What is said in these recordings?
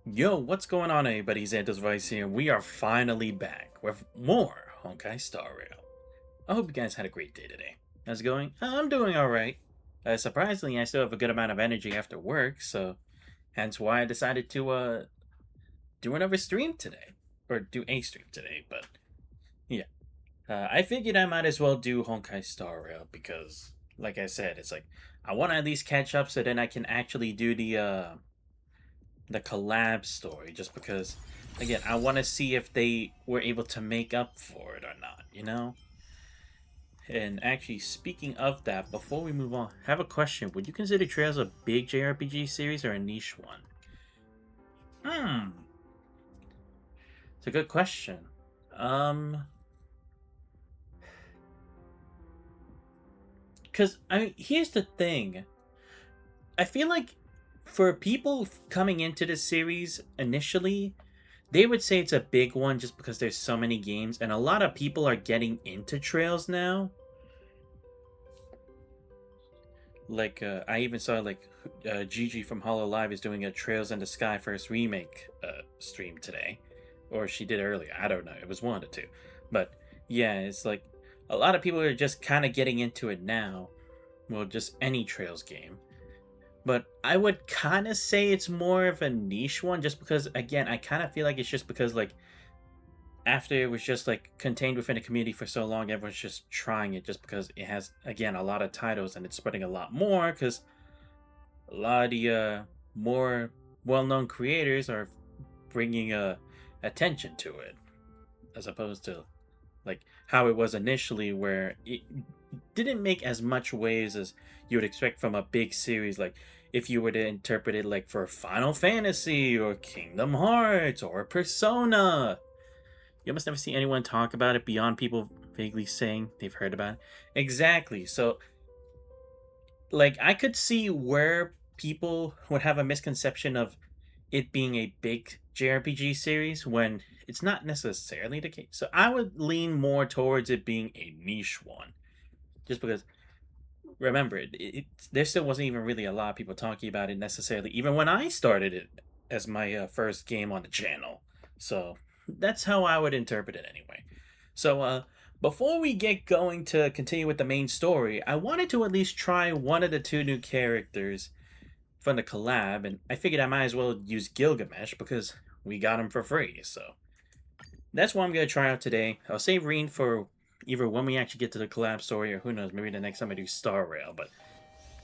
Yo, what's going on, everybody? Xanthos Vice here, and we are finally back with more Honkai Star Rail. I hope you guys had a great day today. How's it going? I'm doing alright. Surprisingly, I still have a good amount of energy after work, so hence why I decided to do another stream today. Or do a stream today, but yeah. I figured I might as well do Honkai Star Rail because, like I said, it's like I want to at least catch up so then I can actually do the collab story just because again I want to see if they were able to make up for it or not. And actually, speaking of that, before we move on, I have a question. Would you consider Trails a big JRPG series or a niche one? It's a good question. um because here's the thing. I feel like for people coming into the series initially, they would say it's a big one just because there's so many games and a lot of people are getting into Trails now. Like I even saw like Gigi from Hollow Live is doing a Trails in the Sky First remake stream today, or she did earlier. I don't know. It was one of the two, but yeah, it's like a lot of people are just kind of getting into it now. Well, just any Trails game, but I would kind of say it's more of a niche one, just because again, I kind of feel like it's just because like after it was just like contained within the community for so long, everyone's just trying it just because it has again a lot of titles and it's spreading a lot more because a lot of the more well-known creators are bringing attention to it as opposed to like how it was initially where it didn't make as much waves as you would expect from a big series. Like if you were to interpret it like for Final Fantasy or Kingdom Hearts or Persona, you almost never see anyone talk about it beyond people vaguely saying they've heard about it. Exactly. So, like, I could see where people would have a misconception of it being a big JRPG series when it's not necessarily the case. So, I would lean more towards it being a niche one. Just because, remember, there still wasn't even really a lot of people talking about it necessarily, even when I started it as my first game on the channel. So, that's how I would interpret it anyway. So, before we get going to continue with the main story, I wanted to at least try one of the two new characters from the collab, and I figured I might as well use Gilgamesh because we got him for free. So, that's what I'm going to try out today. I'll save Reen for either when we actually get to the collab story or who knows, maybe the next time I do Star Rail, but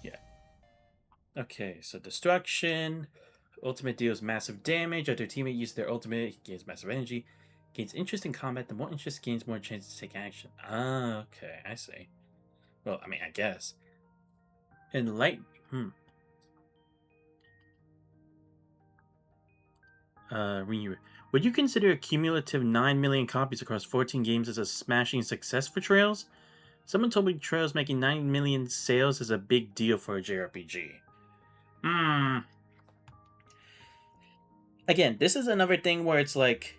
yeah. Okay, so Destruction. Ultimate deals massive damage. After a teammate uses their ultimate, he gains massive energy. Gains interest in combat. The more interest gains, more chance to take action. Ah, okay, I see. Well, I mean, I guess. And light. Renew. Would you consider a cumulative 9 million copies across 14 games as a smashing success for Trails? Someone told me Trails making 9 million sales is a big deal for a JRPG. Hmm. Again, this is another thing where it's like,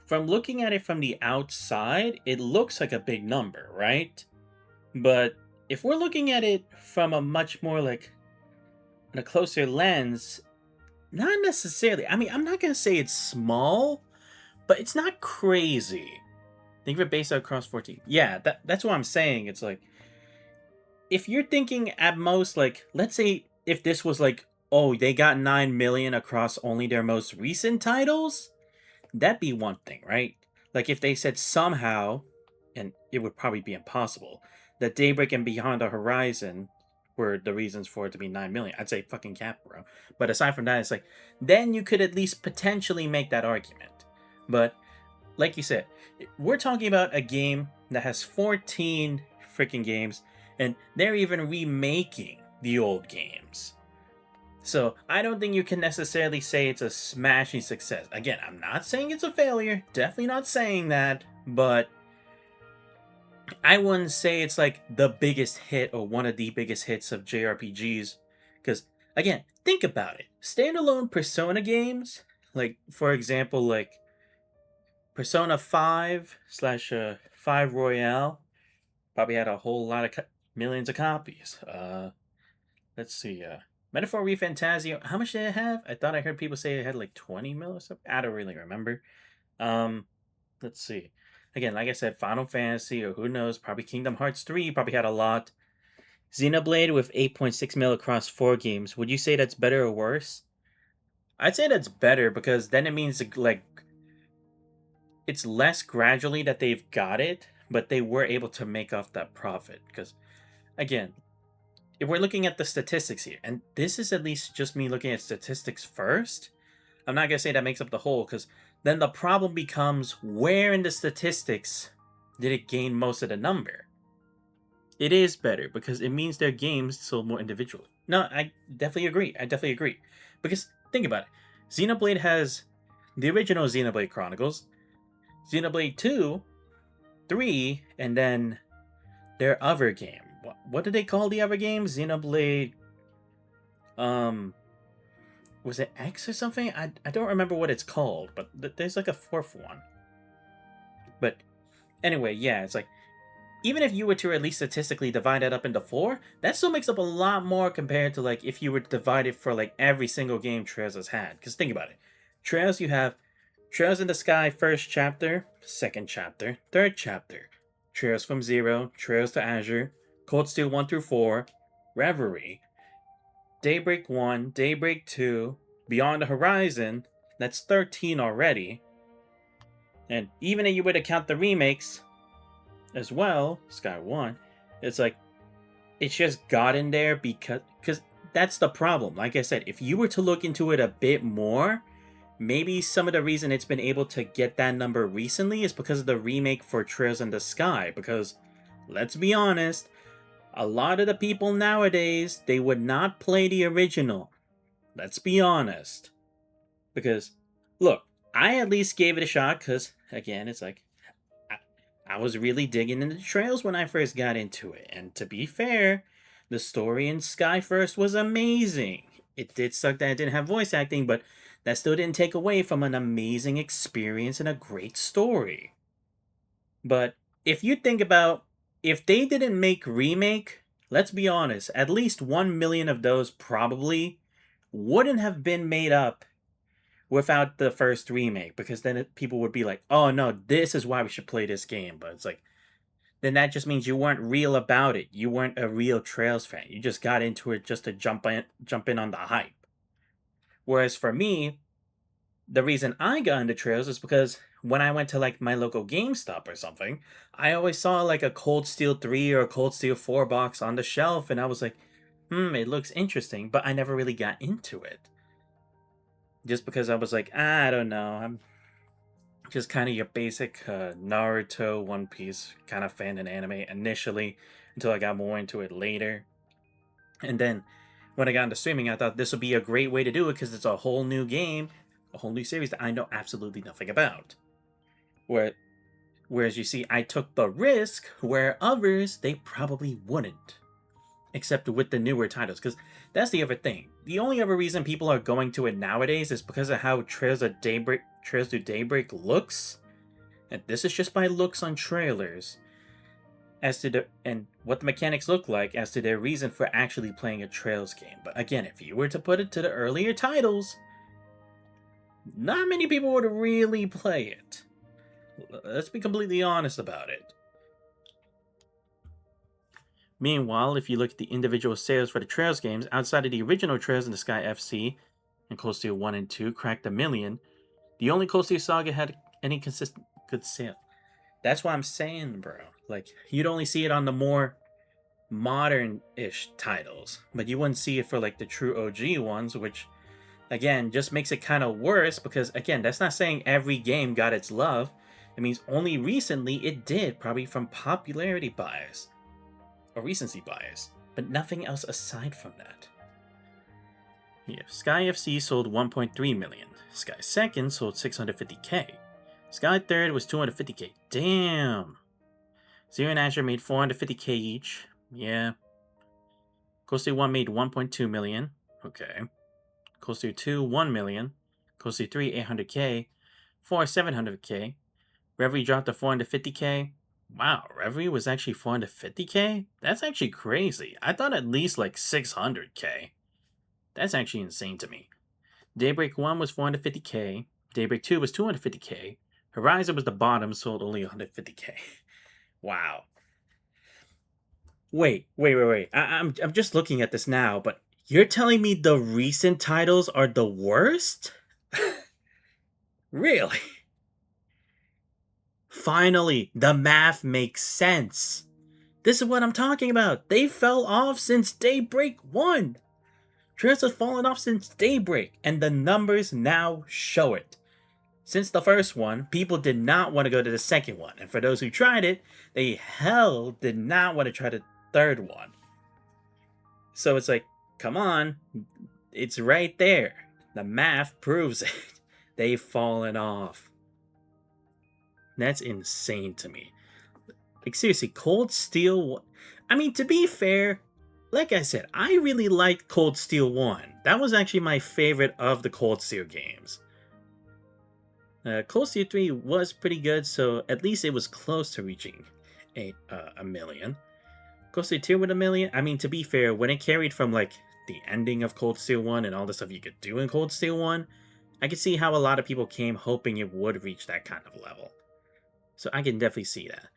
from looking at it from the outside, it looks like a big number, right? But if we're looking at it from a much more like a closer lens, not necessarily. I mean, I'm not gonna say it's small, but it's not crazy. Think of it based across 14. Yeah, that's what I'm saying. It's like if you're thinking at most like, let's say if this was like, oh, they got 9 million across only their most recent titles, that'd be one thing, right? Like if they said somehow, and it would probably be impossible, that Daybreak and Beyond the Horizon were the reasons for it to be 9 million. I'd say fucking cap, bro. But aside from that, it's like, then you could at least potentially make that argument. But like you said, we're talking about a game that has 14 freaking games, and they're even remaking the old games. So I don't think you can necessarily say it's a smashing success. Again, I'm not saying it's a failure, definitely not saying that, but I wouldn't say it's like the biggest hit or one of the biggest hits of JRPGs. Because, again, think about it. Standalone Persona games, like, for example, like Persona 5 slash 5 Royale, probably had a whole lot of millions of copies. Let's see. Metaphor ReFantasio, how much did it have? I thought I heard people say it had like 20 mil or something. I don't really remember. Um, let's see. Again, like I said, Final Fantasy, or who knows, probably Kingdom Hearts 3 probably had a lot. Xenoblade with 8.6 mil across 4 games. Would you say that's better or worse? I'd say that's better because then it means like it's less gradually that they've got it, but they were able to make off that profit. Because again, if we're looking at the statistics here, and this is at least just me looking at statistics first, I'm not gonna say that makes up the whole, because then the problem becomes where in the statistics did it gain most of the number? It is better because it means their games sold more individually. No, I definitely agree. I definitely agree. Because think about it. Xenoblade has the original Xenoblade Chronicles, Xenoblade 2, 3, and then their other game. What did they call the other game? Xenoblade was it X or something? I don't remember what it's called, but there's like a fourth one. But anyway, yeah, it's like even if you were to at least statistically divide that up into 4, that still makes up a lot more compared to like if you were to divide it for like every single game Trails has had. Because think about it. Trails, you have Trails in the Sky first chapter, second chapter, third chapter. Trails from Zero, Trails to Azure, Cold Steel 1 through 4, Reverie, Daybreak 1, Daybreak 2, Beyond the Horizon. That's 13 already. And even if you were to count the remakes, as well, Sky 1, it's like it's just got in there because that's the problem. Like I said, if you were to look into it a bit more, maybe some of the reason it's been able to get that number recently is because of the remake for Trails in the Sky. Because let's be honest, a lot of the people nowadays, they would not play the original. Let's be honest. Because look, I at least gave it a shot because again, it's like I was really digging into the Trails when I first got into it, and to be fair, the story in Sky First was amazing. It did suck that it didn't have voice acting, but that still didn't take away from an amazing experience and a great story. But if you think about if they didn't make remake, let's be honest, at least 1 million of those probably wouldn't have been made up without the first remake, because then people would be like, oh no, this is why we should play this game. But it's like, then that just means you weren't real about it. You weren't a real Trails fan. You just got into it just to jump in on the hype. Whereas for me, the reason I got into Trails is because when I went to like my local GameStop or something, I always saw like a Cold Steel 3 or a Cold Steel 4 box on the shelf, and I was like, it looks interesting, but I never really got into it. Just because I was like, I don't know, I'm just kind of your basic Naruto, One Piece kind of fan in anime initially, until I got more into it later. And then when I got into streaming, I thought this would be a great way to do it because it's a whole new game, a whole new series that I know absolutely nothing about. Whereas you see, I took the risk where others, they probably wouldn't. Except with the newer titles, because that's the other thing. The only other reason people are going to it nowadays is because of how Trails to Daybreak looks, and this is just by looks on trailers, as to and what the mechanics look like as to their reason for actually playing a Trails game. But again, if you were to put it to the earlier titles, not many people would really play it. Let's be completely honest about it. Meanwhile, if you look at the individual sales for the Trails games, outside of the original Trails in the Sky FC and Cold Steel 1 and 2 cracked 1 million, the only Cold Steel Saga had any consistent good sale. That's what I'm saying, bro. Like, you'd only see it on the more modern-ish titles, but you wouldn't see it for, like, the true OG ones, which, again, just makes it kind of worse because, again, that's not saying every game got its love. It means only recently it did, probably from popularity bias or recency bias, but nothing else aside from that. Yeah, Sky FC sold 1.3 million. Sky Second sold 650k. Sky Third was 250k. Damn. Zero and Azure made 450k each. Yeah. Cold Steel 1 made 1.2 million. Okay. Cold Steel 2, 1 million. Cold Steel 3, 800k. 4, 700k. Reverie dropped to 450k. Wow, Reverie was actually 450k? That's actually crazy. I thought at least like 600k. That's actually insane to me. Daybreak 1 was 450k. Daybreak 2 was 250k. Horizon was the bottom, sold only 150k. Wow. Wait. I'm just looking at this now, but you're telling me the recent titles are the worst? Really? Finally, the math makes sense. This is what I'm talking about. They fell off since Daybreak 1. Trails have fallen off since Daybreak, and the numbers now show it. Since the first one, people did not want to go to the second one, and for those who tried it, they hell did not want to try the third one. So it's like, come on, it's right there. The math proves it. They've fallen off. That's insane to me. Like, seriously, Cold Steel. I mean, to be fair, like I said, I really liked Cold Steel 1. That was actually my favorite of the Cold Steel games. Cold Steel 3 was pretty good, so at least it was close to reaching a million. Cold Steel 2 with a million? I mean, to be fair, when it carried from, like, the ending of Cold Steel 1 and all the stuff you could do in Cold Steel 1, I could see how a lot of people came hoping it would reach that kind of level. So I can definitely see that.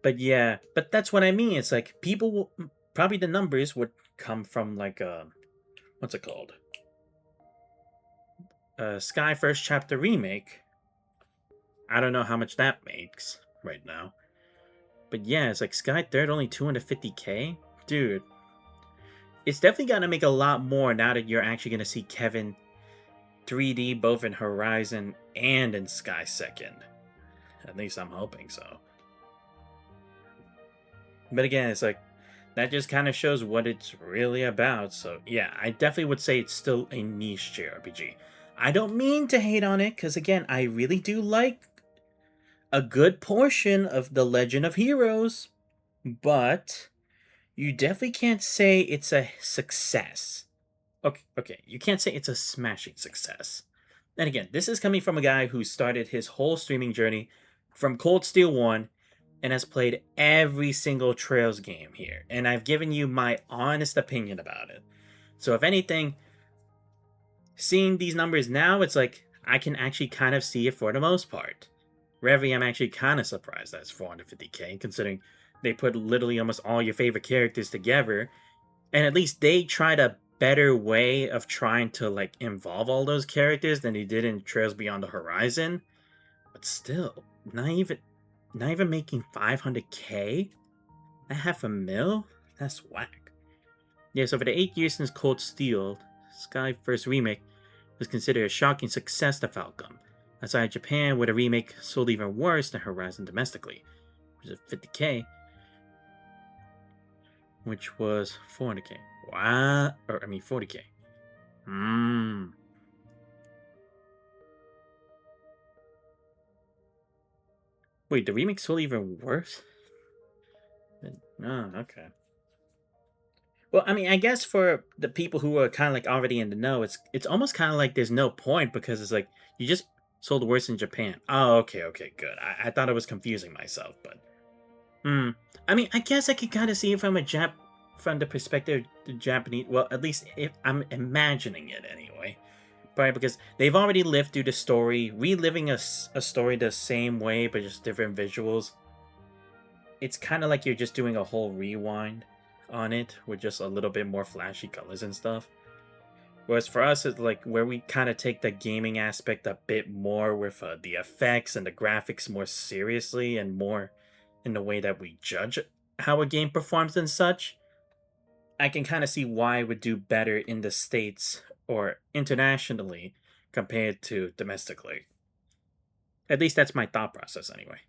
But yeah, but that's what I mean. It's like people will, probably the numbers would come from like what's it called? Sky First Chapter remake. I don't know how much that makes right now. But yeah, it's like Sky Third only 250k? Dude. It's definitely gonna make a lot more now that you're actually gonna see Kevin 3D both in Horizon and in Sky Second. At least I'm hoping so. But again, it's like, that just kind of shows what it's really about. So yeah, I definitely would say it's still a niche JRPG. I don't mean to hate on it, because again, I really do like a good portion of The Legend of Heroes, but you definitely can't say it's a success. Okay, you can't say it's a smashing success. And again, this is coming from a guy who started his whole streaming journey from Cold Steel 1 and has played every single Trails game here. And I've given you my honest opinion about it. So if anything, seeing these numbers now, it's like I can actually kind of see it for the most part. Revy, I'm actually kind of surprised that's 450k, considering they put literally almost all your favorite characters together. And at least they tried a better way of trying to like involve all those characters than they did in Trails Beyond the Horizon. But still, not even making 500k? A half a mil? That's whack. Yeah, so for the 8 years since Cold Steel, Sky First Remake was considered a shocking success to Falcom. Outside Japan, where the remake sold even worse than Horizon domestically, which is 50k, which was 400k. Wow. Or, I mean, 40k. Wait, the remake sold even worse? Oh, okay. Well, I mean, I guess for the people who are kind of like already in the know, it's almost kind of like there's no point, because it's like you just sold worse in Japan. Oh, okay, good. I thought I was confusing myself, but I mean, I guess I could kind of see it from from the perspective of the Japanese. Well, at least if I'm imagining it anyway, right? Because they've already lived through the story, reliving a story the same way but just different visuals. It's kind of like you're just doing a whole rewind on it with just a little bit more flashy colors and stuff. Whereas for us, it's like where we kind of take the gaming aspect a bit more with the effects and the graphics more seriously and more in the way that we judge how a game performs and such. I can kind of see why it would do better in the States or internationally compared to domestically. At least that's my thought process anyway.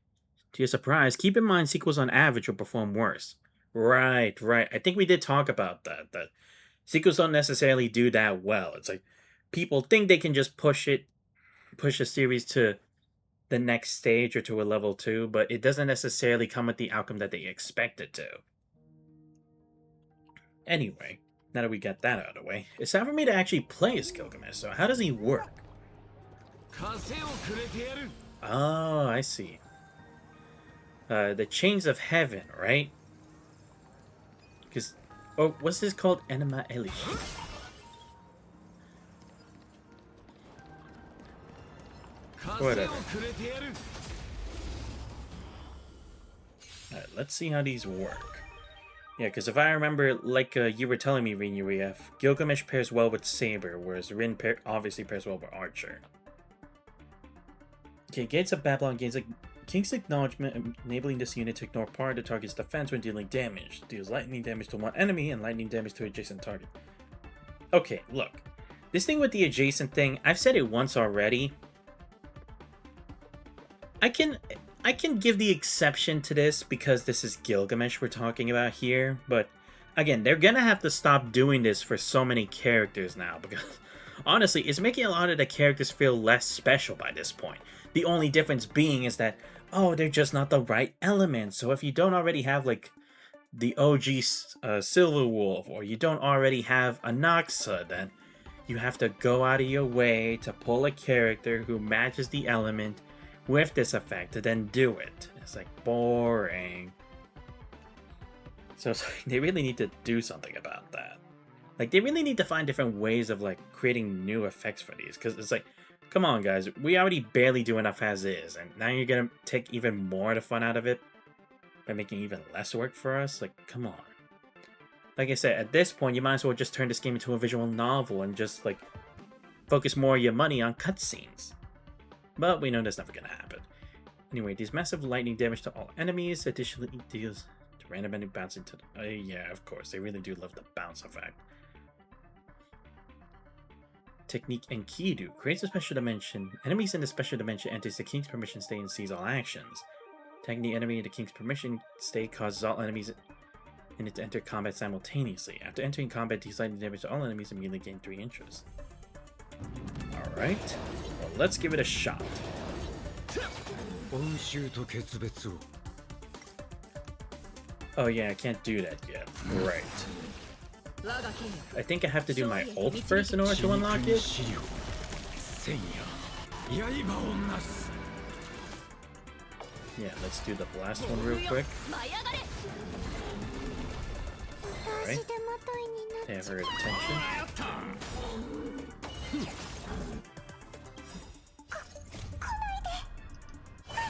To your surprise, keep in mind sequels on average will perform worse. Right. I think we did talk about that sequels don't necessarily do that well. It's like people think they can just push a series to the next stage or to a level 2, but it doesn't necessarily come with the outcome that they expect it to. Anyway, now that we got that out of the way, it's time for me to actually play as Gilgamesh. So how does he work? Oh, I see. The Chains of Heaven, right? Because, oh, what's this called? Enema Elish. Whatever. Alright, let's see how these work. Yeah, because if I remember, like you were telling me, Rin, Gilgamesh pairs well with Saber, whereas Rin obviously pairs well with Archer. Okay, gains of Babylon gains a King's Acknowledgement, enabling this unit to ignore part of the target's defense when dealing damage. Deals lightning damage to one enemy and lightning damage to adjacent target. Okay, look. This thing with the adjacent thing, I've said it once already. I can give the exception to this because this is Gilgamesh we're talking about here, but again, they're gonna have to stop doing this for so many characters now because honestly, it's making a lot of the characters feel less special by this point. The only difference being is that, oh, they're just not the right element. So if you don't already have like the OG Silver Wolf, or you don't already have a Noxa, then you have to go out of your way to pull a character who matches the element with this effect to then do it. It's like boring. So it's like, they really need to do something about that. Like, they really need to find different ways of like creating new effects for these, because it's like, come on guys, we already barely do enough as is, and now you're gonna take even more of the fun out of it by making even less work for us? Like, come on. Like I said, at this point, you might as well just turn this game into a visual novel and just like focus more of your money on cutscenes. But we know that's never gonna happen. Anyway, these massive lightning damage to all enemies, additionally deals to random enemy bouncing to the... yeah, of course, they really do love the bounce effect. Technique Enkidu creates a special dimension. Enemies in the special dimension enters the King's Permission state and sees all actions. Tagging the enemy in the King's Permission state causes all enemies in it to enter combat simultaneously. After entering combat, these lightning damage to all enemies immediately gain 3 interest. Alright, well, let's give it a shot. Oh yeah, I can't do that yet. Right. I think I have to do my ult first in order to unlock it. Yeah, let's do the blast one real quick. Alright. Have her attention.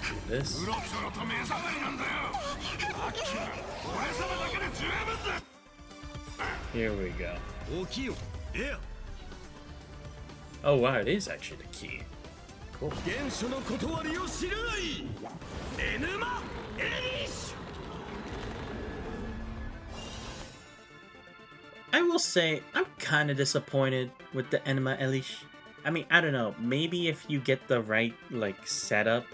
Do this. Here we go. Oh wow, it is actually the key. Cool. I will say, I'm kind of disappointed with the Enema Elish. I mean, I don't know, maybe if you get the right, like, setup,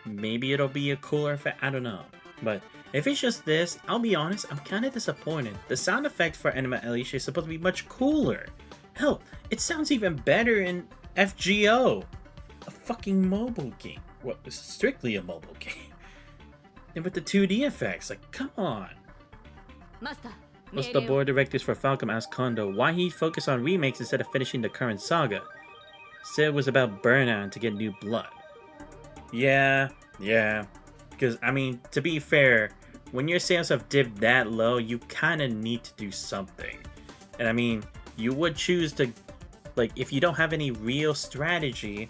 maybe it'll be a cooler effect, I don't know. But if it's just this, I'll be honest, I'm kind of disappointed. The sound effect for Enema Elish is supposed to be much cooler. Hell, it sounds even better in FGO, a fucking mobile game. Well, it's strictly a mobile game. And with the 2D effects, like, come on. Most of the board directors for Falcom asked Kondo why he focused on remakes instead of finishing the current saga. Said it was about burnout to get new blood. Yeah. Because, I mean, to be fair, when your sales have dipped that low, you kind of need to do something. And I mean, you would choose to, like, if you don't have any real strategy,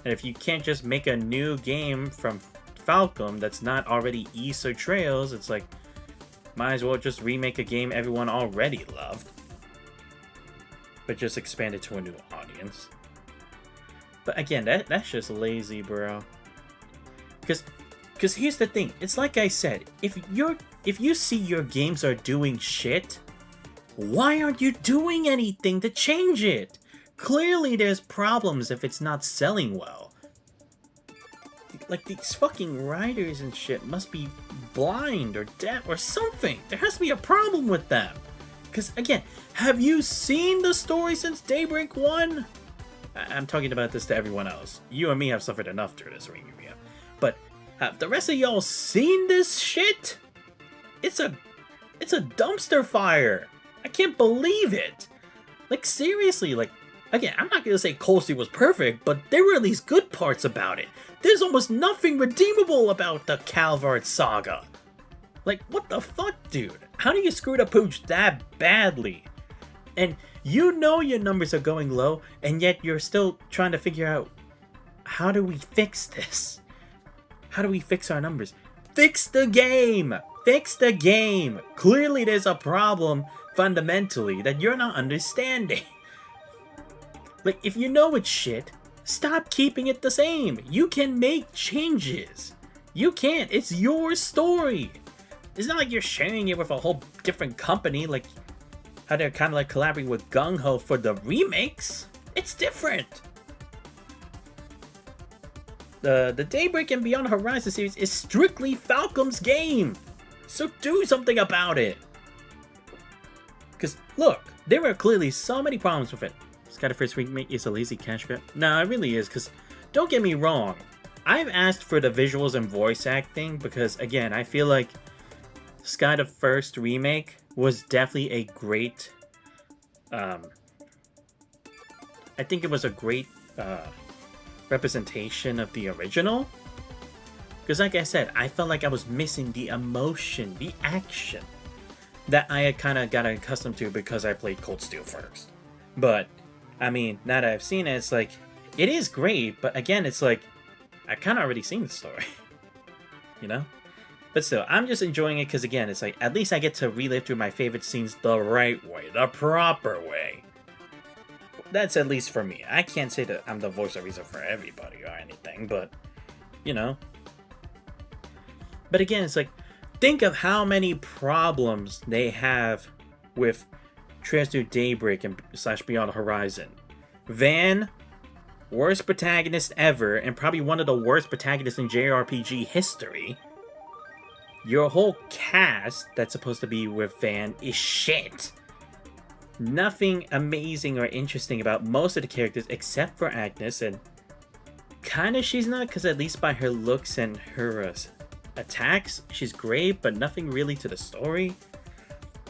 and if you can't just make a new game from Falcom that's not already East or Trails, it's like, might as well just remake a game everyone already loved. But just expand it to a new audience. But again, that's just lazy, bro. Because here's the thing, it's like I said, if you see your games are doing shit, why aren't you doing anything to change it? Clearly there's problems if it's not selling well. Like, these fucking writers and shit must be blind or deaf or something. There has to be a problem with them. Because, again, have you seen the story since Daybreak 1? I'm talking about this to everyone else. You and me have suffered enough through this ring. But have the rest of y'all seen this shit? It's a dumpster fire. I can't believe it. Like, seriously, like, again, I'm not gonna say Cold Steel was perfect, but there were at least good parts about it. There's almost nothing redeemable about the Calvard saga. Like, what the fuck, dude? How do you screw the pooch that badly? And you know your numbers are going low, and yet you're still trying to figure out how do we fix this? How do we fix our numbers? Fix the game! Fix the game! Clearly there's a problem fundamentally that you're not understanding. Like, if you know it's shit, stop keeping it the same. You can make changes. You can't. It's your story. It's not like you're sharing it with a whole different company, like how they're kind of like collaborating with Gung Ho for the remakes. It's different. The Daybreak and Beyond Horizon series is strictly Falcom's game. So do something about it. Because, look, there were clearly so many problems with it. Skyder First Remake is a lazy cash grab. No, it really is, because don't get me wrong. I've asked for the visuals and voice acting because, again, I feel like Skyder First Remake was definitely a great... I think it was a great representation of the original. Because like I said, I felt like I was missing the emotion, the action that I had kind of got accustomed to because I played Cold Steel first. But, I mean, now that I've seen it, it's like, it is great, but again, it's like, I kind of already seen the story. You know? But still, I'm just enjoying it because, again, it's like, at least I get to relive through my favorite scenes the right way, the proper way. That's at least for me. I can't say that I'm the voice of reason for everybody or anything, but, you know. But again, it's like, think of how many problems they have with Trails Through Daybreak and / Beyond Horizon. Van, worst protagonist ever, and probably one of the worst protagonists in JRPG history. Your whole cast that's supposed to be with Van is shit. Nothing amazing or interesting about most of the characters except for Agnes, and kinda she's not, because at least by her looks and her attacks, she's great, but nothing really to the story.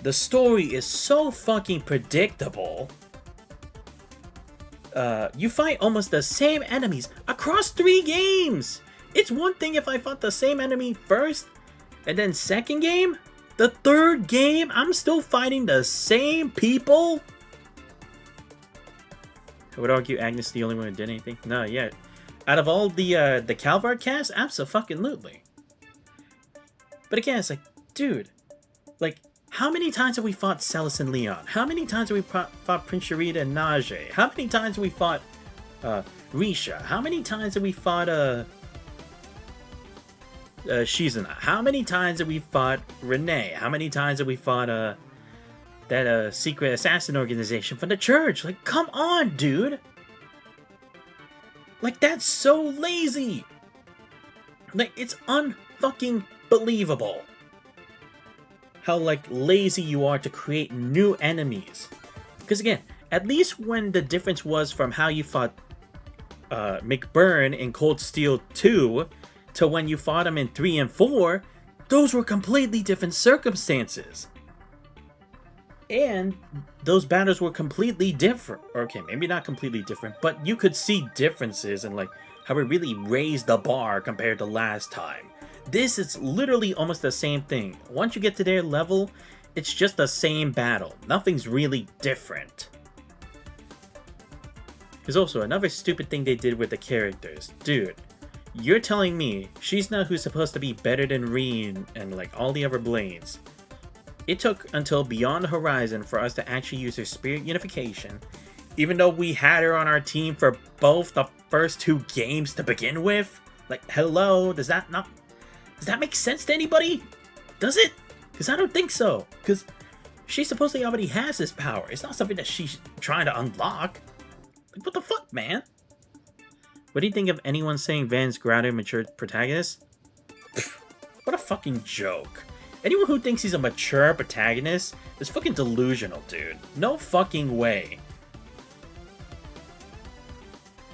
The story is so fucking predictable. You fight almost the same enemies across 3 games! It's one thing if I fought the same enemy first, and then second game, the third game, I'm still fighting the same people? I would argue Agnes is the only one who did anything. No, yeah. Out of all the Calvar cast, abso-fucking-lutely. But again, it's like, dude, like, how many times have we fought Celis and Leon? How many times have we fought Prince Sharita and Najee? How many times have we fought Risha? How many times have we fought Shizuna? How many times have we fought Renee? How many times have we fought that secret assassin organization from the church? Like, come on, dude! Like, that's so lazy! Like, it's unfucking believable how, like, lazy you are to create new enemies. Because again, at least when the difference was from how you fought McBurn in Cold Steel 2 to when you fought him in 3 and 4, those were completely different circumstances. And those battles were completely different. Okay, maybe not completely different, but you could see differences in, like, how it really raised the bar compared to last time. This is literally almost the same thing. Once you get to their level, it's just the same battle. Nothing's really different. There's also another stupid thing they did with the characters. Dude, you're telling me Shizuna, who's supposed to be better than Reen and like all the other Blades, it took until Beyond Horizon for us to actually use her Spirit Unification, even though we had her on our team for both the first 2 games to begin with? Like, hello, does that make sense to anybody? Does it? Because I don't think so. Because she supposedly already has this power. It's not something that she's trying to unlock. Like, what the fuck, man? What do you think of anyone saying Van's grounded, mature protagonist? Pfft, what a fucking joke. Anyone who thinks he's a mature protagonist is fucking delusional, dude. No fucking way.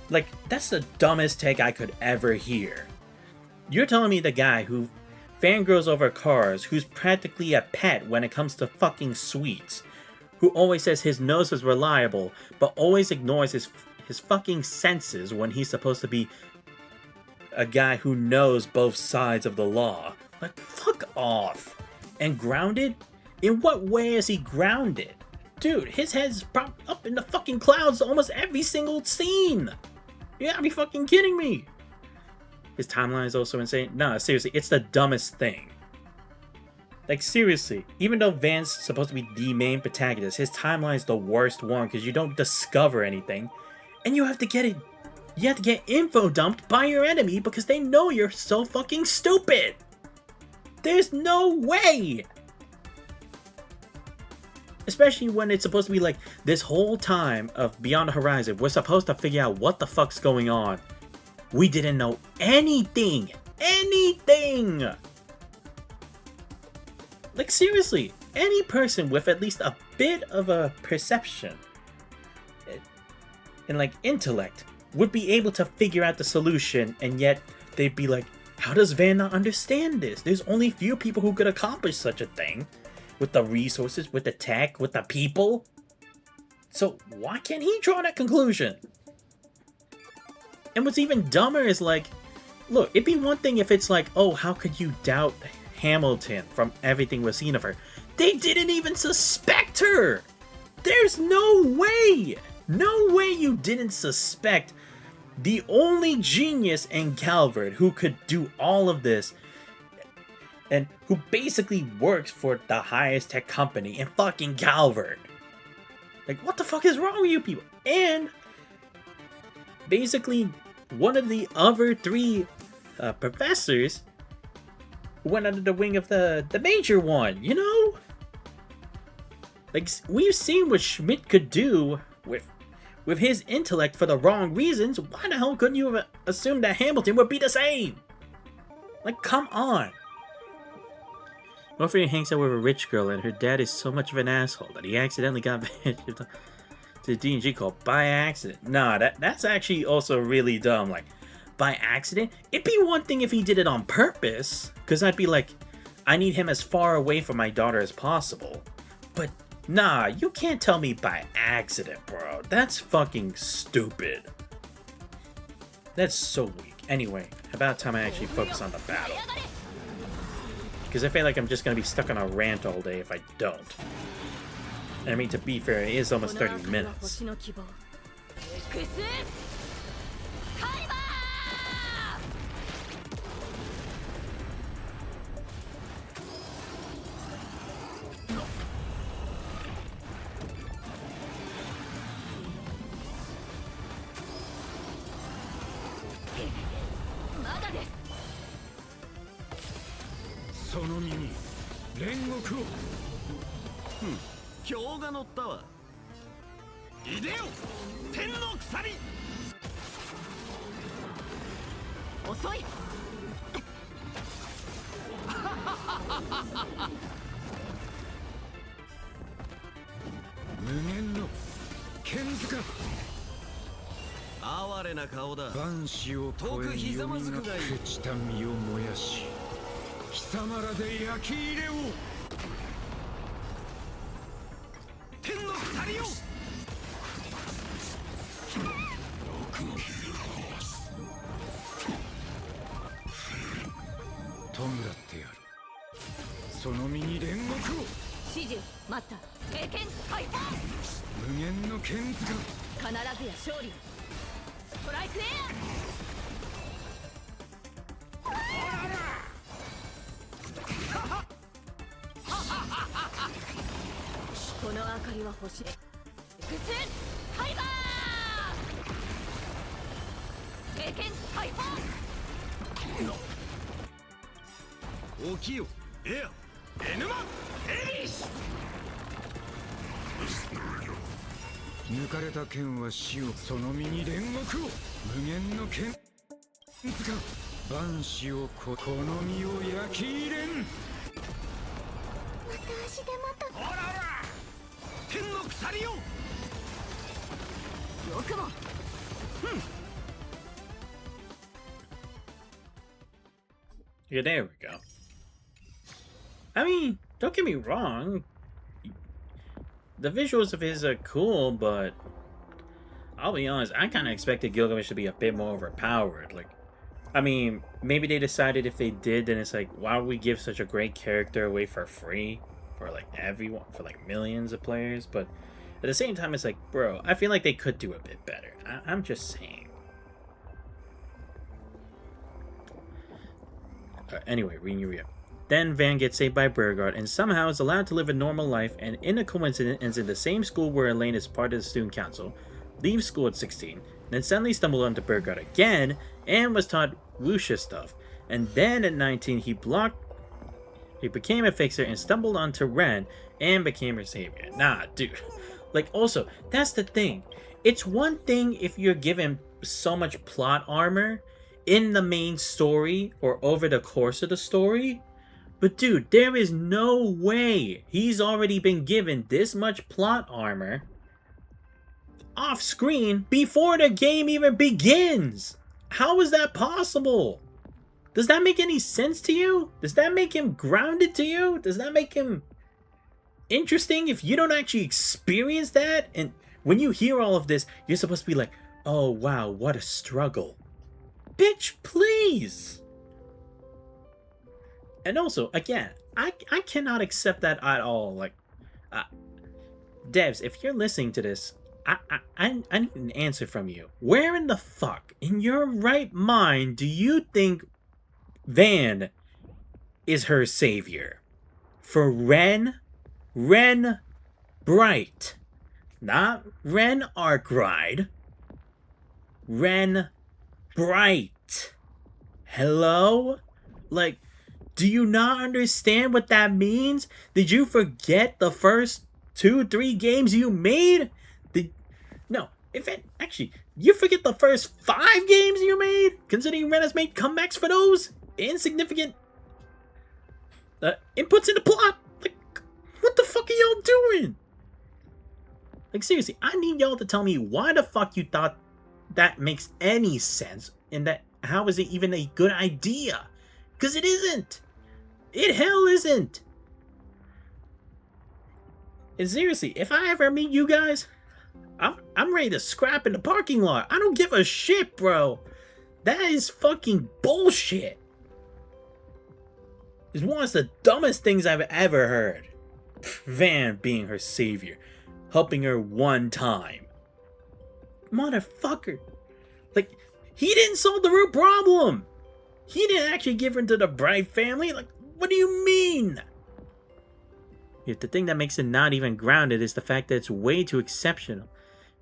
Like, that's the dumbest take I could ever hear. You're telling me the guy who fangirls over cars, who's practically a pet when it comes to fucking sweets, who always says his nose is reliable, but always ignores his fucking senses when he's supposed to be a guy who knows both sides of the law. Like, fuck off. And grounded? In what way is he grounded? Dude, his head's up in the fucking clouds almost every single scene. You gotta be fucking kidding me. His timeline is also insane. Nah, seriously, it's the dumbest thing. Like, seriously, even though Van's supposed to be the main protagonist, his timeline is the worst one because you don't discover anything. And you have to get info dumped by your enemy because they know you're so fucking stupid. There's no way. Especially when it's supposed to be like, this whole time of Beyond the Horizon, we're supposed to figure out what the fuck's going on. We didn't know anything. Anything! Like, seriously, any person with at least a bit of a perception and like intellect would be able to figure out the solution, and yet they'd be like, how does Van not understand this? There's only few people who could accomplish such a thing. With the resources, with the tech, with the people. So why can't he draw that conclusion? And what's even dumber is like, look, it'd be one thing if it's like, oh, how could you doubt Hamilton from everything we've seen of her? They didn't even suspect her! There's no way! No way you didn't suspect the only genius in Calvert who could do all of this, and who basically works for the highest tech company in fucking Calvert. Like, what the fuck is wrong with you people? And basically, one of the other three professors went under the wing of the major one, you know? Like, we've seen what Schmidt could do with his intellect for the wrong reasons. Why the hell couldn't you have assumed that Hamilton would be the same? Like, come on. Morpheus hangs out with a rich girl, and her dad is so much of an asshole that he accidentally got to the D&G called by accident. Nah, that's actually also really dumb. Like, by accident? It'd be one thing if he did it on purpose, because I'd be like, I need him as far away from my daughter as possible. But nah, you can't tell me by accident, bro. That's fucking stupid. That's so weak. Anyway, about time I actually focus on the battle. Because I feel like I'm just going to be stuck on a rant all day if I don't. And I mean, to be fair, it is almost 30 minutes. その身に煉獄を。今日が乗ったわ。いでよ、天の鎖。遅い。無限の剣塚。哀れな顔だ。万死を超え読みが朽ちた身を燃やし。貴様らで焼き入れを。天の鎖よ。弔ってやる。その身に煉獄を。指示マスター。経験解放。無限の剣塚。必ずや勝利。ストライクエア。この明かりは星で複数ハイバー経験解放。起きよエアエヌマエリシ。抜かれた剣は死を。その身に煉獄を。無限の剣塚。万死をこの身を焼き入れん。また足でまた。ほらほら天の鎖よ。よくも。Yeah, there we go. I mean, don't get me wrong. The visuals of his are cool, but I'll be honest, I kind of expected Gilgamesh to be a bit more overpowered. Like, I mean, maybe they decided if they did, then it's like, why would we give such a great character away for free? For like everyone, for like millions of players? But at the same time, it's like, bro, I feel like they could do a bit better. I'm just saying. Anyway, reading your review. Then Van gets saved by Burgard and somehow is allowed to live a normal life, and in a coincidence ends in the same school where Elaine is part of the student council, leaves school at 16, then suddenly stumbled onto Burgard again and was taught wuxia stuff. And then at 19 he became a fixer and stumbled onto Ren and became her savior. Nah, dude. Like, also, that's the thing. It's one thing if you're given so much plot armor in the main story or over the course of the story. But dude, there is no way he's already been given this much plot armor off screen before the game even begins. How is that possible? Does that make any sense to you? Does that make him grounded to you? Does that make him interesting if you don't actually experience that? And when you hear all of this, you're supposed to be like, oh wow, what a struggle. Bitch, please. And also, again, I cannot accept that at all. Like, devs, if you're listening to this, I need an answer from you. Where in the fuck, in your right mind, do you think Van is her savior? For Ren? Ren Bright. Not Ren Arkride. Ren Bright. Hello? Like, do you not understand what that means? Did you forget the first 2-3 games you made? Actually, you forget the first 5 games you made? Considering Ren has made comebacks for those? Insignificant inputs in the plot? Like, what the fuck are y'all doing? Like, seriously, I need y'all to tell me why the fuck you thought that makes any sense, and that how is it even a good idea? Because it isn't. It hell isn't. And seriously, if I ever meet you guys, I'm ready to scrap in the parking lot. I don't give a shit, bro. That is fucking bullshit. It's one of the dumbest things I've ever heard. Van being her savior, helping her one time. Motherfucker. Like, he didn't solve the root problem. He didn't actually give her to the Bright family. Like, what do you mean? Yet the thing that makes it not even grounded is the fact that it's way too exceptional.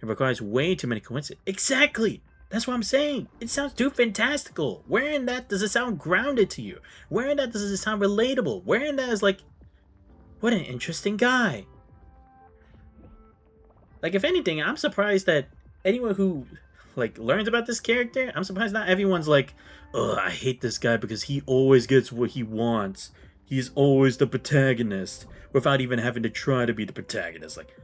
It requires way too many coincidences. Exactly! That's what I'm saying. It sounds too fantastical. Where in that does it sound grounded to you? Where in that does it sound relatable? Where in that is like, what an interesting guy. Like, if anything, I'm surprised that anyone who, like, learns about this character, I'm surprised not everyone's like, ugh, I hate this guy because he always gets what he wants. He's always the protagonist, without even having to try to be the protagonist. Like,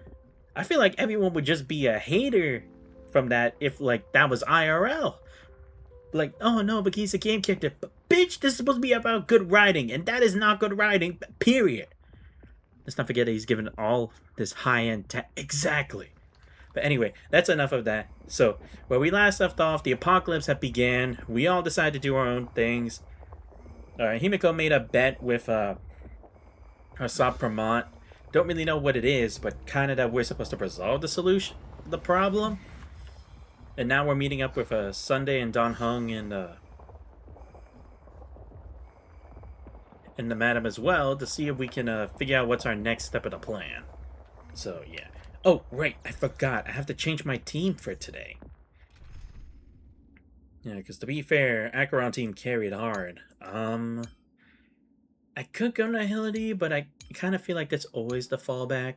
I feel like everyone would just be a hater from that if, like, that was IRL. Like, oh no, but he's a game character. But bitch, this is supposed to be about good writing, and that is not good writing, period. Let's not forget that he's given all this high-end tech. Exactly. But anyway, that's enough of that. So, where we last left off, the apocalypse had began. We all decided to do our own things. Alright, Himiko made a bet with Asap Pramont. Don't really know what it is, but kind of that we're supposed to resolve the problem. And now we're meeting up with Sunday and Don Hung and the madam as well to see if we can figure out what's our next step of the plan. So yeah. Oh right, I forgot. I have to change my team for today. Yeah, because to be fair, Acheron team carried hard. I could go Nihility, but I kind of feel like that's always the fallback.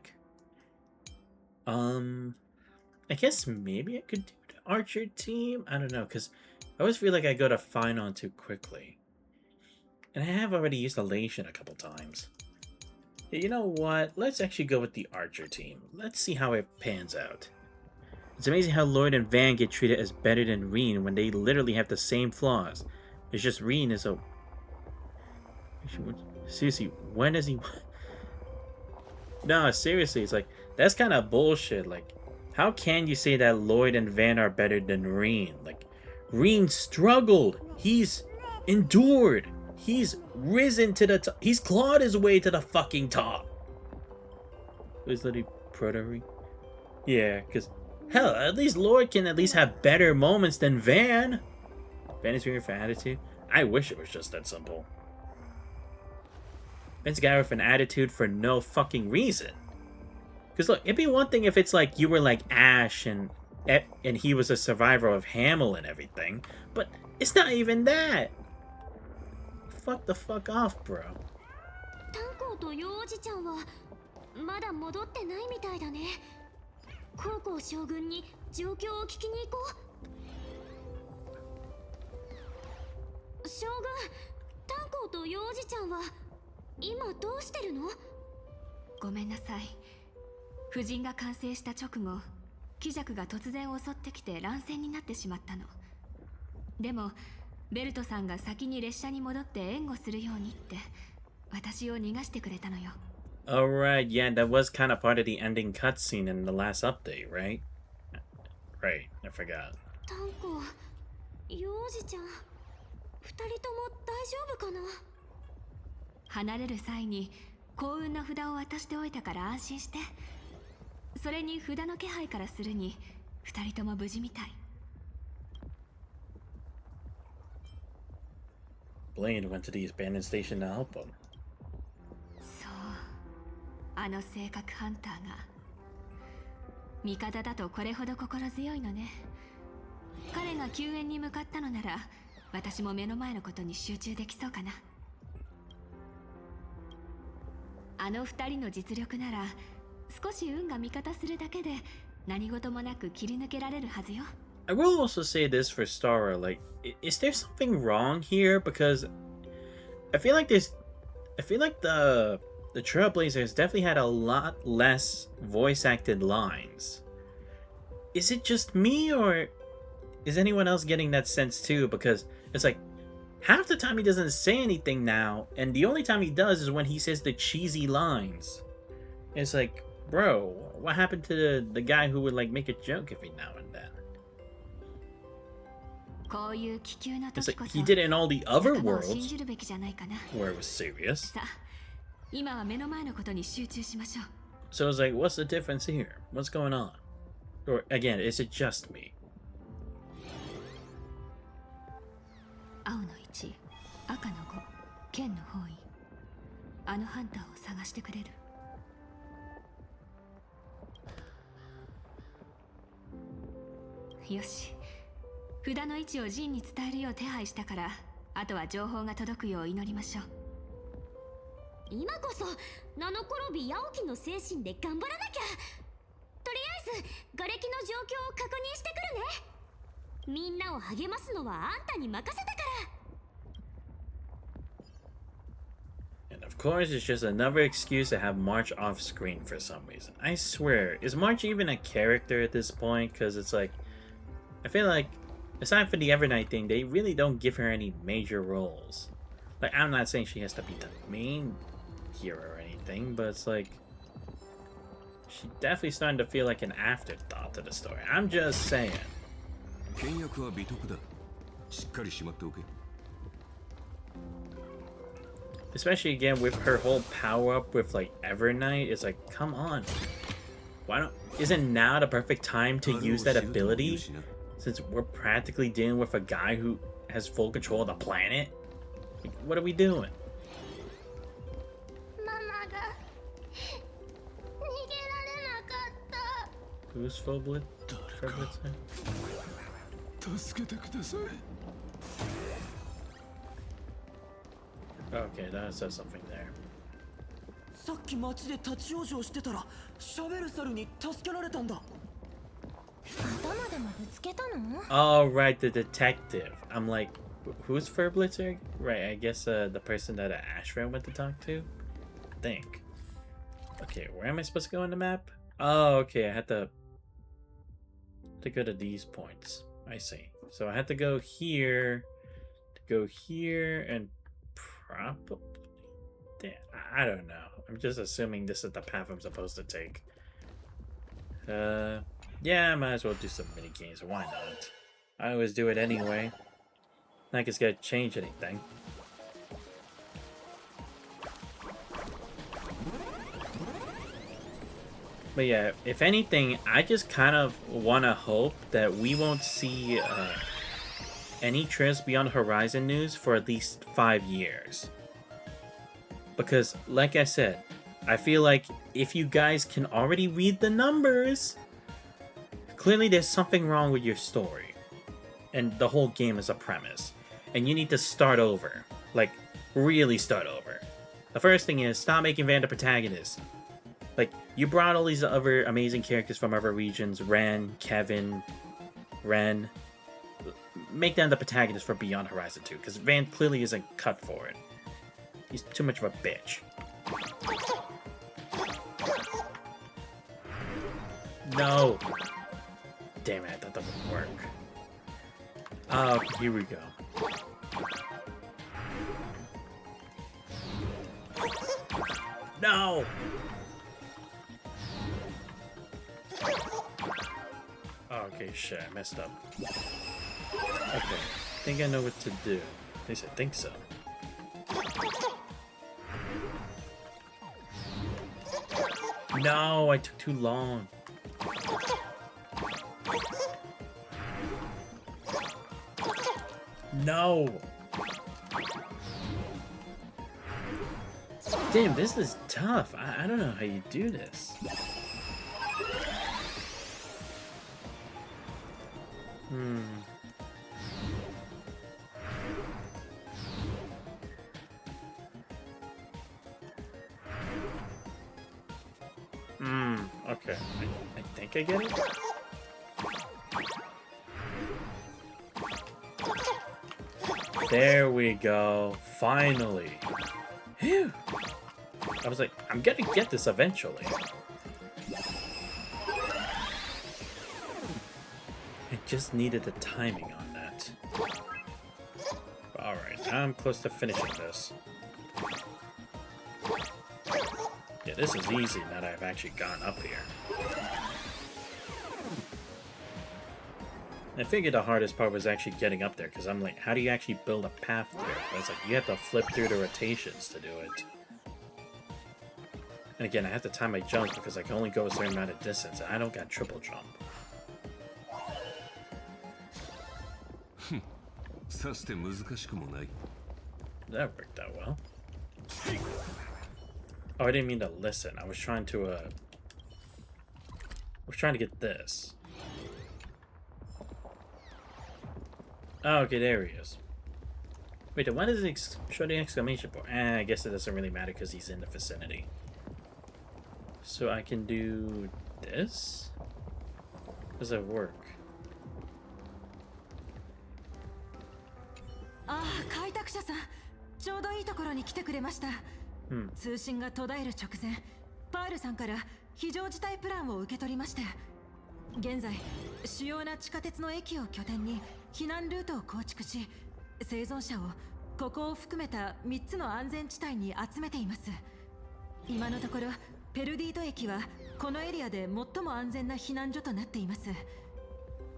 I guess maybe I could do the Archer team? I don't know, because I always feel like I go to Finon too quickly. And I have already used Elation a couple times. You know what? Let's actually go with the Archer team. Let's see how it pans out. It's amazing how Lloyd and Van get treated as better than Reen when they literally have the same flaws. It's just Reen is a... Seriously, when does he... No, seriously, it's like, that's kind of bullshit. Like, how can you say that Lloyd and Van are better than Reen? Like, Reen struggled. He's endured. He's risen to the top. He's clawed his way to the fucking top. Is that a proto-Reen? Yeah, because, hell, at least Lloyd can at least have better moments than Van. Van is here for attitude. I wish it was just that simple. It's a guy with an attitude for no fucking reason. Because look, it'd be one thing if it's like you were like Ash and he was a survivor of Hamill and everything, but it's not even that. Fuck the fuck off, bro. 炭鉱というおじちゃんはまだ戻ってないみたいだね。高校将軍に状況を聞きに行こう。将軍、炭鉱というおじちゃんは今どうしてるの？ごめんなさい。夫人が完成した直後、貴弱が突然襲ってきて乱戦になってしまったの。でもベルトさんが先に列車に戻って援護するようにって私を逃がしてくれたのよ。Alright, yeah, that was kind of part of the ending cutscene in the last update, right? Right, I forgot. 炭鉱、いうおじちゃん、二人とも大丈夫かな？離れる際に幸運の札を渡しておいたから安心して。それに札の気配からするに二人とも無事みたい。Blaine went to the abandoned station to help him. そう、あの性格ハンターが味方だとこれほど心強いのね。彼が救援に向かったのなら私も目の前のことに集中できそうかな。あの二人の実力なら少し運が味方するだけで何事もなく切り抜けられるはずよ。I will also say this for Stara, like, is there something wrong here? Because I feel like the Trailblazers definitely had a lot less voice acted lines. Is it just me, or is anyone else getting that sense too? Because it's like half the time he doesn't say anything now, and the only time he does is when he says the cheesy lines. It's like, bro, what happened to the guy who would like make a joke every now and then? It's like he did it in all the other worlds where it was serious. So it's like, what's the difference here? What's going on? Or again, is it just me? 青の1、赤の5、剣の方位。あのハンターを探してくれる？よし。札の位置をジンに伝えるよう手配したから、あとは情報が届くよう祈りましょう。今こそナノコロビヤオキの精神で頑張らなきゃ。とりあえず瓦礫の状況を確認してくるね。みんなを励ますのはあんたに任せたから。And of course, it's just another excuse to have March off screen for some reason. I swear, is March even a character at this point? Because it's like, I feel like, aside from the Evernight thing, they really don't give her any major roles. Like, I'm not saying she has to be the main hero or anything, but it's like, she's definitely starting to feel like an afterthought to the story. I'm just saying. 倹約は美徳だ。しっかりしまっておけ。 Especially again with her whole power up with like Evernight, it's like, come on. Why don't isn't now the perfect time to use that ability? Since we're practically dealing with a guy who has full control of the planet? Like, what are we doing? Who's Fullblitz? Okay, that says something there. さっき街で立ち往生してたらシャベルサルに助けられたんだ。頭でもぶつけたの？ Oh, right, the detective. I'm like, who's Fullblitzer? Right, I guess the person that Ashram went to talk to? I think. Okay, where am I supposed to go on the map? Oh, okay, I had to go to these points. I see. So I had to go here, and probably I don't know. I'm just assuming this is the path I'm supposed to take. Yeah, I might as well do some mini games. Why not? I always do it anyway. Not like it's gonna change anything. But yeah, if anything, I just kind of want to hope that we won't see any Trails Beyond Horizon news for at least 5 years. Because, like I said, I feel like if you guys can already read the numbers, clearly there's something wrong with your story. And the whole game is a premise. And you need to start over. Like, really start over. The first thing is, stop making Van the protagonist. Like, you brought all these other amazing characters from other regions. Ren, Kevin, Ren. Make them the protagonist for Beyond Horizon 2. Because Van clearly isn't cut for it. He's too much of a bitch. No! Damn it, I thought that would work. Oh, here we go. No! Oh, okay, shit, I messed up. Okay, I think I know what to do. At least I think so. No, I took too long. No! Damn, this is tough. I don't know how you do this. Okay. I think I get it? There we go. Finally. Phew. I was like, I'm gonna get this eventually. I just needed the timing on that. Alright, now I'm close to finishing this. Yeah, this is easy now that I've actually gone up here. I figured the hardest part was actually getting up there, because I'm like, how do you actually build a path there? But it's like, you have to flip through the rotations to do it. And again, I have to time my jumps because I can only go a certain amount of distance, and I don't got triple jump. That worked out well. Oh, I didn't mean to listen. I was trying to get this. Oh, okay, there he is. Wait, then why does it show the exclamation point? I guess it doesn't really matter because he's in the vicinity. So I can do this? How does that work? ああ、開拓者さん、ちょうどいいところに来てくれました。通信が途絶える直前、パールさんから非常事態プランを受け取りまして、現在主要な地下鉄の駅を拠点に避難ルートを構築し、生存者をここを含めた3つの安全地帯に集めています。今のところペルディート駅はこのエリアで最も安全な避難所となっています。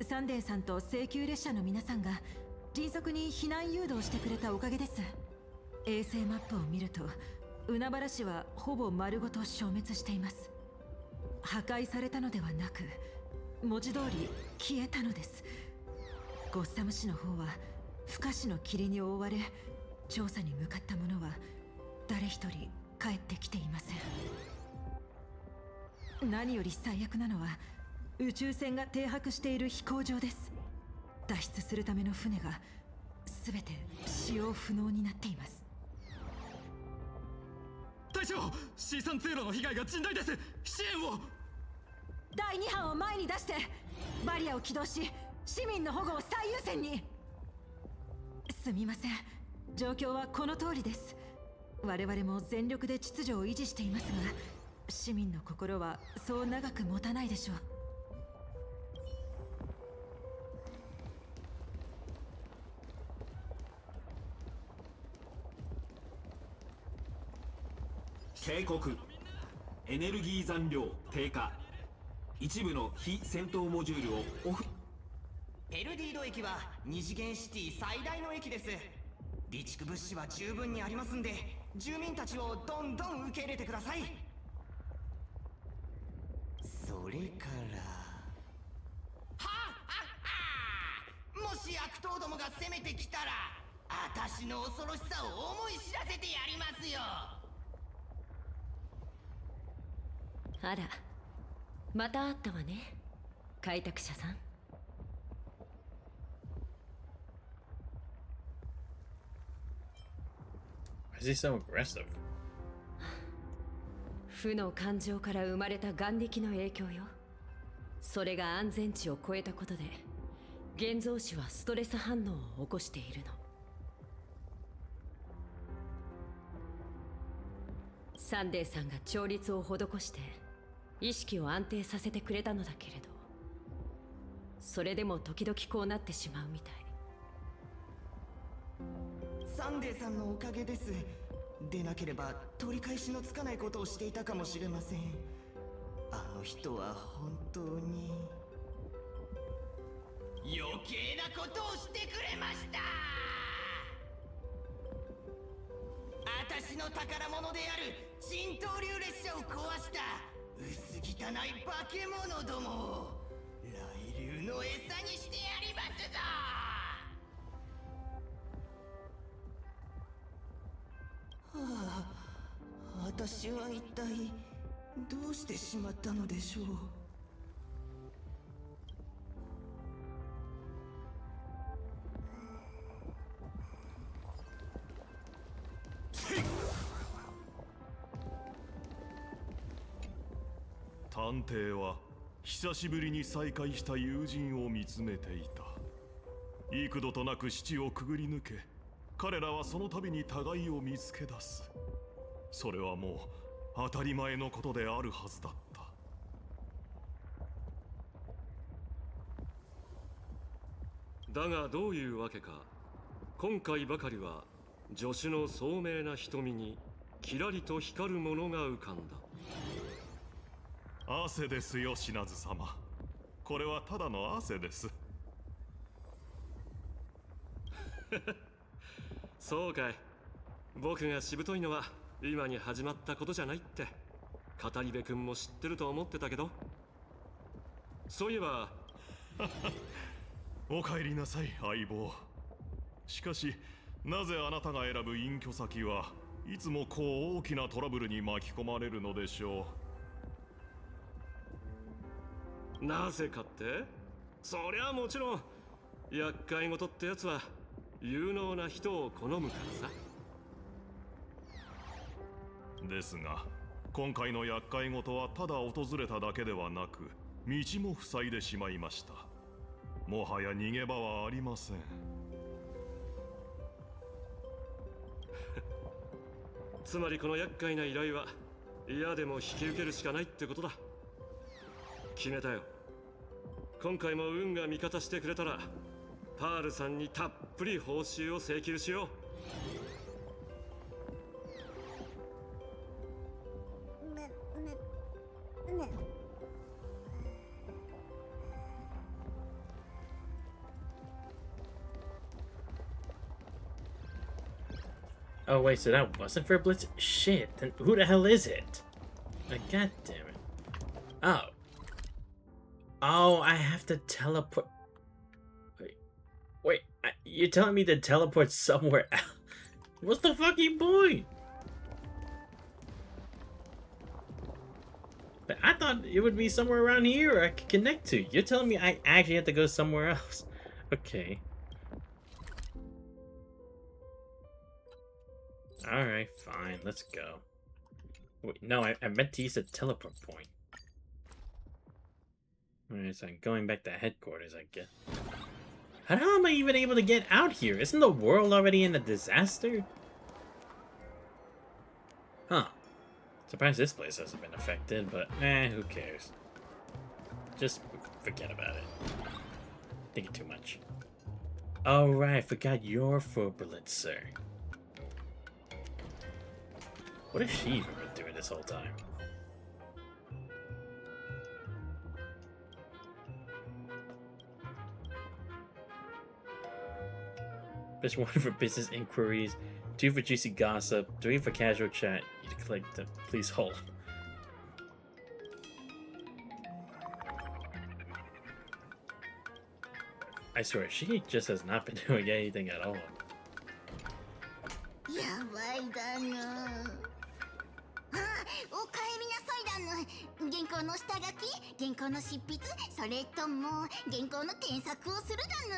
サンデーさんと請求列車の皆さんが迅速に避難誘導してくれたおかげです。衛星マップを見ると海原市はほぼ丸ごと消滅しています。破壊されたのではなく、文字通り消えたのです。ゴッサム市の方は不可視の霧に覆われ、調査に向かった者は誰一人帰ってきていません。何より最悪なのは宇宙船が停泊している飛行場です。脱出するための船が全て使用不能になっています。大将、C3通路の被害が甚大です。支援を。第2班を前に出してバリアを起動し、市民の保護を最優先に。すみません、状況はこの通りです。我々も全力で秩序を維持していますが、市民の心はそう長く持たないでしょう。警告、エネルギー残量低下、一部の非戦闘モジュールをオフ。ペルディード駅は二次元シティ最大の駅です。備蓄物資は十分にありますんで、住民たちをどんどん受け入れてください。それからもし悪党どもが攻めてきたら、私の恐ろしさを思い知らせてやりますよ。あら、また会ったわね、開拓者さん。Why is he so aggressive? 負の感情から生まれた眼力の影響よ。それが安全値を超えたことで、現像子はストレス反応を起こしているの。サンデーさんが調律を施して意識を安定させてくれたのだけれど、それでも時々こうなってしまうみたい。サンデーさんのおかげです。でなければ取り返しのつかないことをしていたかもしれません。あの人は本当に余計なことをしてくれました。私の宝物である神道流列車を壊した薄汚い化け物どもを雷流の餌にしてやりますぞ。はあ、私は一体どうしてしまったのでしょう。探偵は久しぶりに再会した友人を見つめていた。幾度となく死地をくぐり抜け、彼らはその度に互いを見つけ出す。それはもう当たり前のことであるはずだった。だがどういうわけか、今回ばかりは助手の聡明な瞳にキラリと光るものが浮かんだ。汗ですよ、品津様。これはただの汗です。そうかい。僕がしぶといのは今に始まったことじゃないって語り部君も知ってると思ってたけど。そういえばお帰りなさい、相棒。しかしなぜあなたが選ぶ隠居先はいつもこう大きなトラブルに巻き込まれるのでしょう。なぜかって？そりゃもちろん厄介事ってやつは有能な人を好むからさ。ですが今回の厄介事はただ訪れただけではなく、道も塞いでしまいました。もはや逃げ場はありません。つまりこの厄介な依頼は嫌でも引き受けるしかないってことだ。決めたよ。今回も運が味方してくれたらパールさんにたっぷり報酬を請求しよう。Oh wait, so that wasn't for Blitz? Shit, then who the hell is it? God damn it. Oh. Oh, I have to teleport. Wait, you're telling me to teleport somewhere else? What's the fucking point? I thought it would be somewhere around here where I could connect to. You're telling me I actually have to go somewhere else? Okay. Alright, fine, let's go. Wait, no, I meant to use a teleport point. Alright, so I'm going back to headquarters, I guess. How the hell am I even able to get out here? Isn't the world already in a disaster? Huh. Surprised this place hasn't been affected, but who cares? Just forget about it. Thinking too much. Oh right, I forgot you're for Berlitzer. What has she even been doing this whole time? There's 1 for business inquiries, 2 for juicy gossip, 3 for casual chat. You click the please hold. I swear, she just has not been doing anything at all. やばいだなあ。おかえりなさいだぬ。原稿の下書き、原稿の執筆、それとも原稿の添削をするだぬ。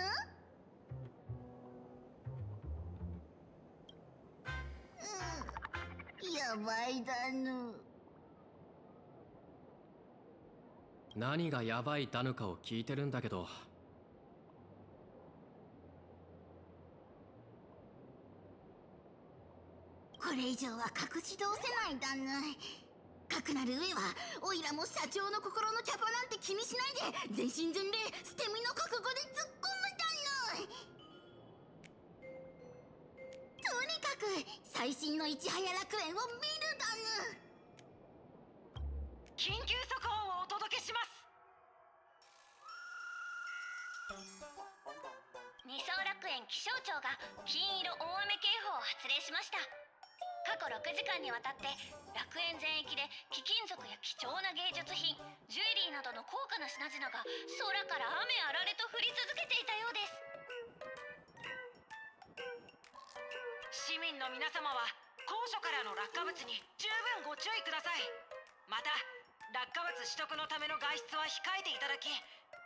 やばいだぬ。何がやばいだぬかを聞いてるんだけど。これ以上は隠し通せないだぬ。かくなる上はオイラも社長の心のキャパなんて気にしないで全身全霊捨て身の覚悟で突っ込むだぬ。とにかく最新のいちはや楽園を見るだぬ。緊急速報をお届けします。二層楽園気象庁が金色大雨警報を発令しました。過去6時間にわたって楽園全域で貴金属や貴重な芸術品、ジュエリーなどの高価な品々が空から雨あられと降り続けていたようです。市民の皆様は高所からの落下物に十分ご注意ください。また落下物取得のための外出は控えていただき、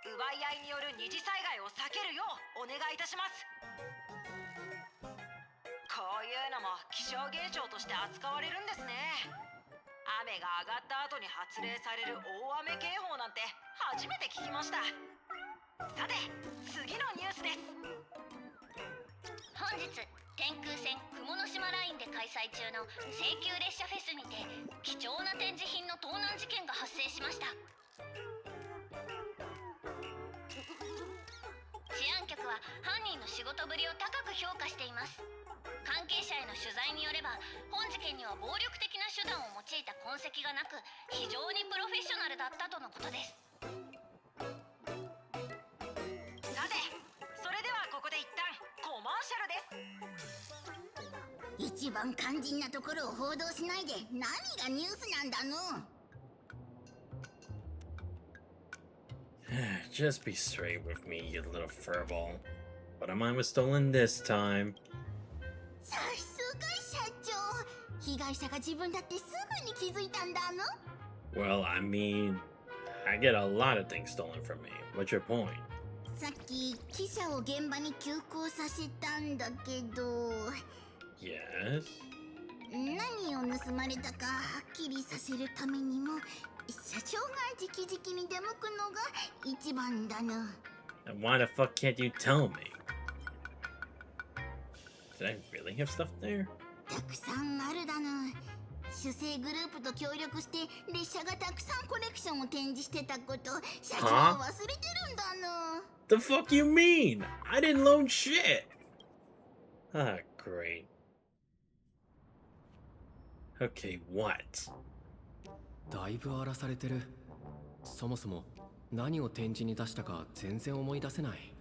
奪い合いによる二次災害を避けるようお願いいたします。こういうのも気象現象として扱われるんですね。雨が上がった後に発令される大雨警報なんて初めて聞きました。さて次のニュースです。本日天空線雲の島ラインで開催中の京急列車フェスにて貴重な展示品の盗難事件が発生しました。治安局は犯人の仕事ぶりを高く評価しています。関係者への取材によれば本事件には暴力的な手段を用いた痕跡がなく非常にプロフェッショナルだったとのことです。さてそれではここで一旦コマーシャルです。一番肝心なところを報道しないで何がニュースなんだの。Just be straight with me, you little furball. But mine was stolen this time. さすが社長。被害者が自分だってすぐに気づいたんだの。Well, I mean, I get a lot of things stolen from me. What's your point? さっき記者を現場に急行させたんだけど。Yes? 何を盗まれたかはっきりさせるためにも社長が直々に出向くのが一番だな。And why the fuck can't you tell me? Did I really have stuff there? たくさんあるだな。主催グループと協力して列車がたくさんコレクションを展示してたこと社長は忘れてるんだな。The fuck you mean? I didn't loan shit! Ah, great. Okay, what? だいぶ荒らされてる。そもそも何を展示に出したか全然思い出せない。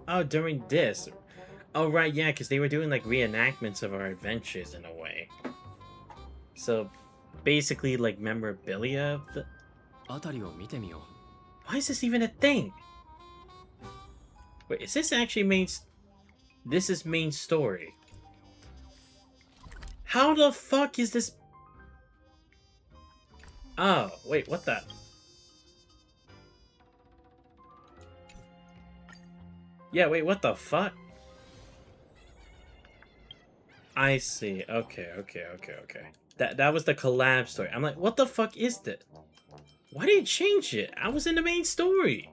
Oh, during this. Oh, right, yeah, because they were doing like reenactments of our adventures in a way. So, basically, like memorabilia of the. あたりを見てみよう。Why is this even a thing? Wait, is this actually main? This is main story. How the fuck is this? Oh, wait, what the? Yeah, wait, what the fuck? I see. Okay. That was the collab story. I'm like, what the fuck is this? Why did you change it? I was in the main story.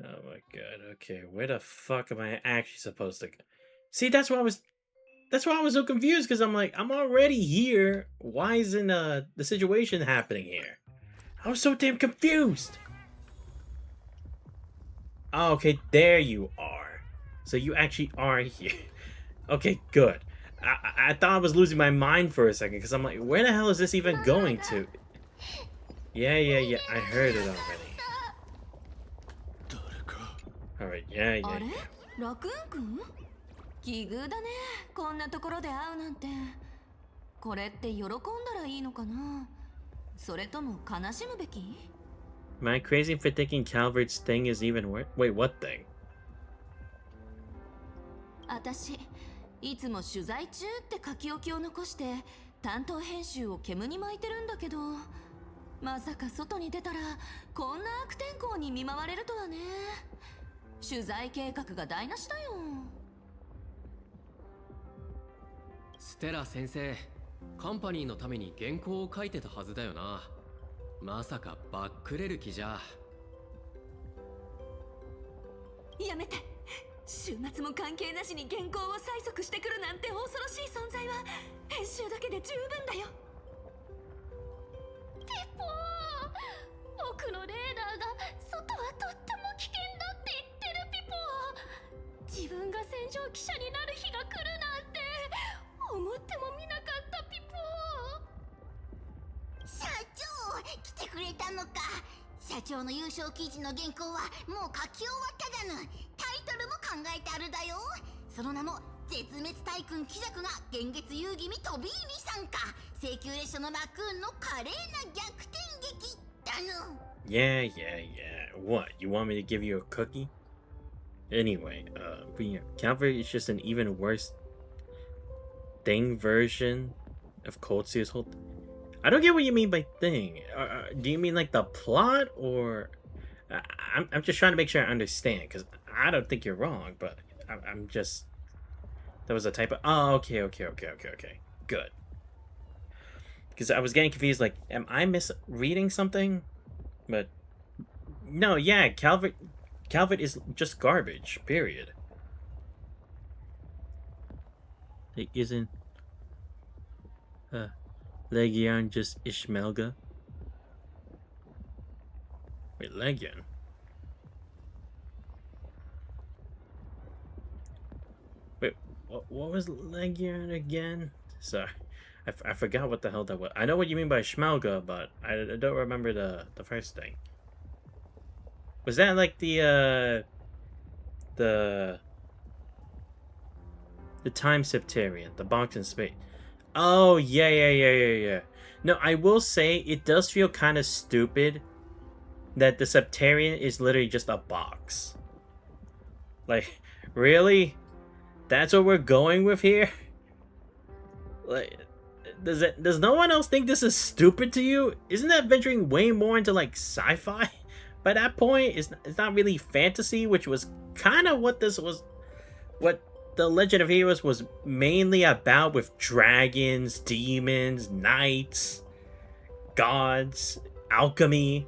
Oh my god, okay. Where the fuck am I actually supposed to go? See, that's why I was so confused, because I'm like, I'm already here. Why isn't the situation happening here? I was so damn confused. Oh, okay, there you are. So you actually are here. Okay, good. I thought I was losing my mind for a second, because I'm like, where the hell is this even going to? Yeah, I heard it already. Alright, yeah. ラクーンくん？奇遇だね。こんなところで会うなんて。これって喜んだらいいのかな？それとも悲しむべき？ Am I crazy for thinking Calvert's thing is even worth? Wait, what thing? 私いつも取材中って書き置きを残して担当編集を煙に巻いてるんだけど、まさか外に出たらこんな悪天候に見舞われるとはね。取材計画が台無しだよ。ステラ先生、カンパニーのために原稿を書いてたはずだよな。まさかバックレる気じゃ。やめて。週末も関係なしに原稿を催促してくるなんて恐ろしい存在は編集だけで十分だよ。ピポー、僕のレーダーが外はとっても危険だって言ってる。ピポー、自分が戦場記者になる日が来るなんて思ってもみなかった。ピポー、社長来てくれたのか。社長の優勝記事の原稿はもう書き終わったがぬ。タイトルも考えてあるだよ。その名も絶滅大君キジャクが現月遊戯に飛び入り参加。請求列車のラクーンの華麗な逆転劇だぬ。Yeah. What? You want me to give you a cookie? Anyway, but yeah, Calvary is just an even worse thing version of Cold Steel's whole. I don't get what you mean by thing. Do you mean like the plot, or I'm just trying to make sure I understand, because I don't think you're wrong, but I'm just, that was a typo. Oh, okay. Good. Because I was getting confused, like, am I misreading something? But no, yeah, Calvert is just garbage, period. It isn't Legion just Ishmelga? Wait, Legion? Wait, what was Legion again? Sorry, I forgot what the hell that was. I know what you mean by Schmelga, but I don't remember the first thing. Was that like the Time Septarian, the box in space? Oh, yeah. No, I will say it does feel kind of stupid that the Septarian is literally just a box. Like, really? That's what we're going with here? Like, does no one else think this is stupid to you? Isn't that venturing way more into like sci-fi? By that point, it's not really fantasy, which was kind of what this was, what the Legend of Heroes was mainly about, with dragons, demons, knights, gods, alchemy.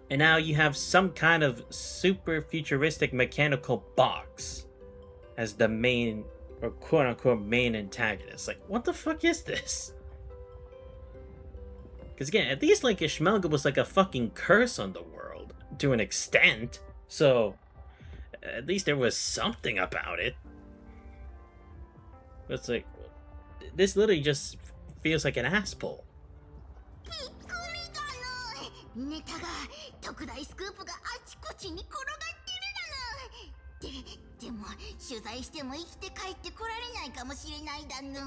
And now you have some kind of super futuristic mechanical box as the main, or quote-unquote main antagonist. Like, what the fuck is this? Because again, at least like Ishmelga was like a fucking curse on the world, to an extent. So at least there was something about it. But it's like, this literally just feels like an asshole. ネタが特大スクープがあちこちに転がってるだぬ。でも取材しても生きて帰ってこられないかもしれないだぬ。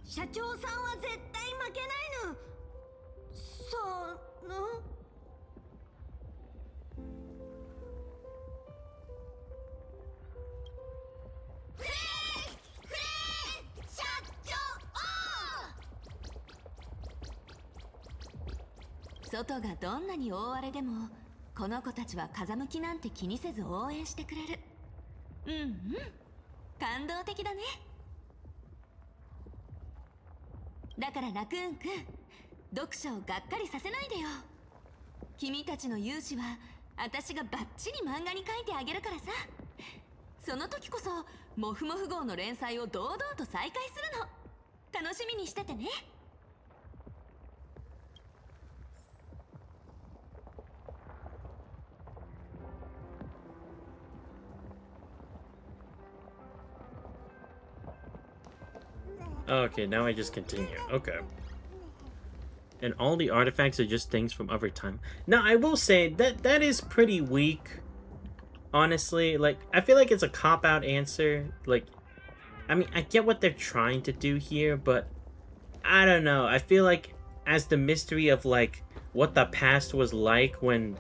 社長さんは絶対負けないの。そうの。社長。外がどんなに大荒れでもこの子たちは風向きなんて気にせず応援してくれる。感動的だね。だからラクーンくん、読者をがっかりさせないでよ。君たちの勇姿は私がバッチリ漫画に描いてあげるからさ。その時こそモフモフ号の連載を堂々と再開するの。楽しみにしててね。Okay, now I just continue. Okay. And all the artifacts are just things from other time. Now, I will say that is pretty weak. Honestly, like, I feel like it's a cop-out answer. Like, I mean, I get what they're trying to do here, but I don't know. I feel like as the mystery of, like, what the past was like when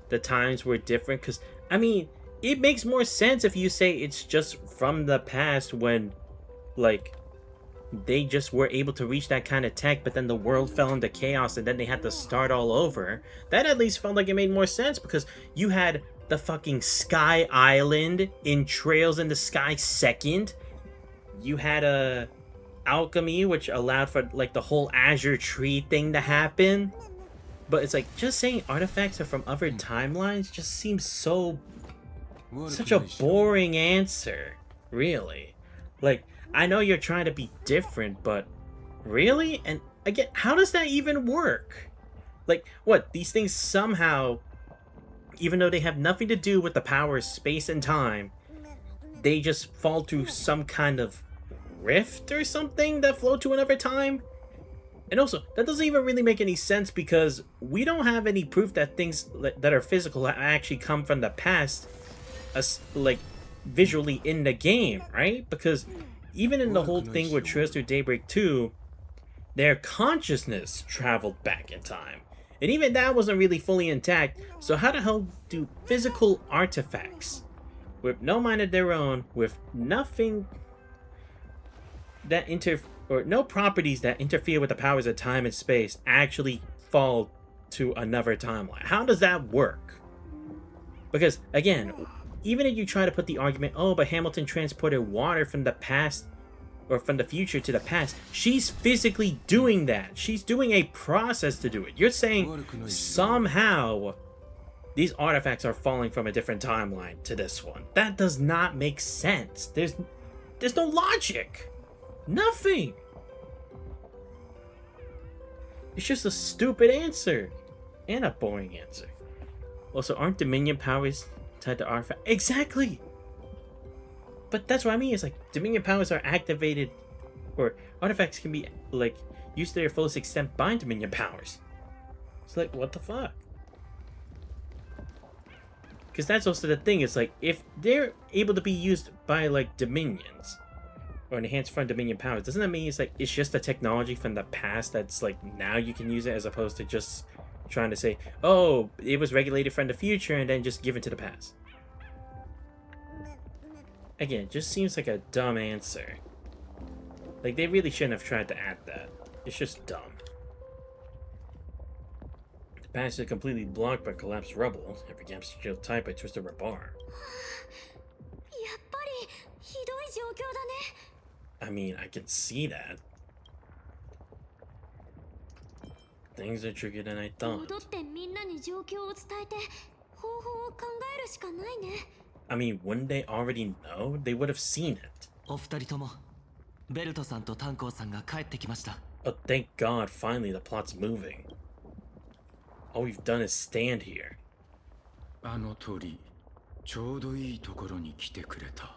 the times were different. Because, I mean, it makes more sense if you say it's just from the past when, like, they just were able to reach that kind of tech, but then the world fell into chaos and then they had to start all over. That at least felt like it made more sense because you had the fucking Sky Island in Trails in the Sky 2nd. You had a alchemy, which allowed for like the whole Azure Tree thing to happen. But it's like, just saying artifacts are from other timelines just seems such a boring answer, really. Like, I know you're trying to be different, but really? And again, how does that even work? Like, what, these things somehow, even though they have nothing to do with the powers, space, and time, they just fall to some kind of rift or something that flow to another time? And also, that doesn't even really make any sense because we don't have any proof that things that are physical actually come from the past, like, visually in the game, right? Because even in the whole thing with Trails Through Daybreak 2, their consciousness traveled back in time. And even that wasn't really fully intact, so how the hell do physical artifacts, with no mind of their own, with nothing that no properties that interfere with the powers of time and space, actually fall to another timeline? How does that work? Because, again, even if you try to put the argument, oh, but Hamilton transported water from the past, or from the future to the past, she's physically doing that. She's doing a process to do it. You're saying somehow these artifacts are falling from a different timeline to this one. That does not make sense. There's no logic. Nothing. It's just a stupid answer. And a boring answer. Also, aren't Dominion powers tied to artifact? Exactly! But that's what I mean. It's like, Dominion powers are activated, or artifacts can be, like, used to their fullest extent by Dominion powers. It's like, what the fuck? Because that's also the thing. It's like, if they're able to be used by, like, Dominions, or enhanced from Dominion powers, doesn't that mean it's like it's just a technology from the past that's like now you can use it, as opposed to just trying to say, oh, it was regulated from the future and then just given to the past? Again, it just seems like a dumb answer. Like, they really shouldn't have tried to add that. It's just dumb. The passage is completely blocked by collapsed rubble. Every gap secured tight by twisted bar. I mean, I can see that. Things are trickier than I thought. I mean, wouldn't they already know? They would have seen it. Oh, thank God, finally the plot's moving. All we've done is stand here. あの鳥、ちょうどいいところに来てくれた。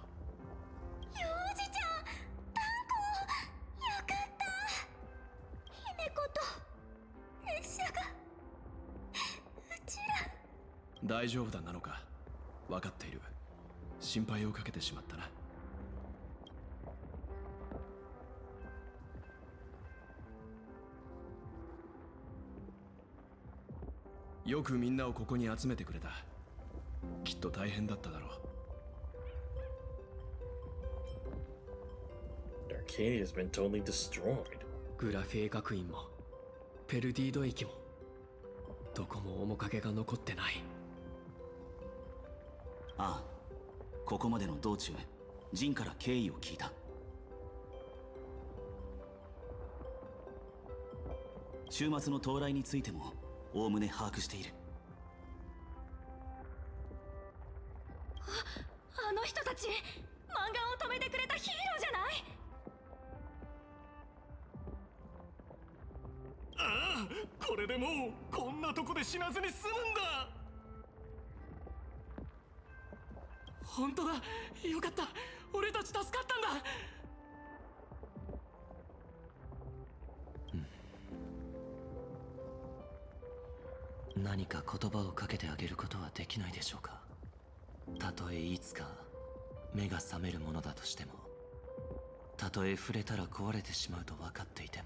大丈夫だなのか。分かっている。心配をかけてしまったな。よくみんなをここに集めてくれた。きっと大変だっただろう。Arcadia has been totally destroyed. グラフィエ学院もペルディード駅もどこも面影が残ってない。ああ、ここまでの道中、ジンから経緯を聞いた。週末の到来についてもおおむね把握している。あの人たち、漫画を止めてくれたヒーローじゃない？ああ、これでもうこんなとこで死なずに済むんだ。本当だ、よかった。俺たち助かったんだ。何か言葉をかけてあげることはできないでしょうか。たとえいつか目が覚めるものだとしても、たとえ触れたら壊れてしまうと分かっていても、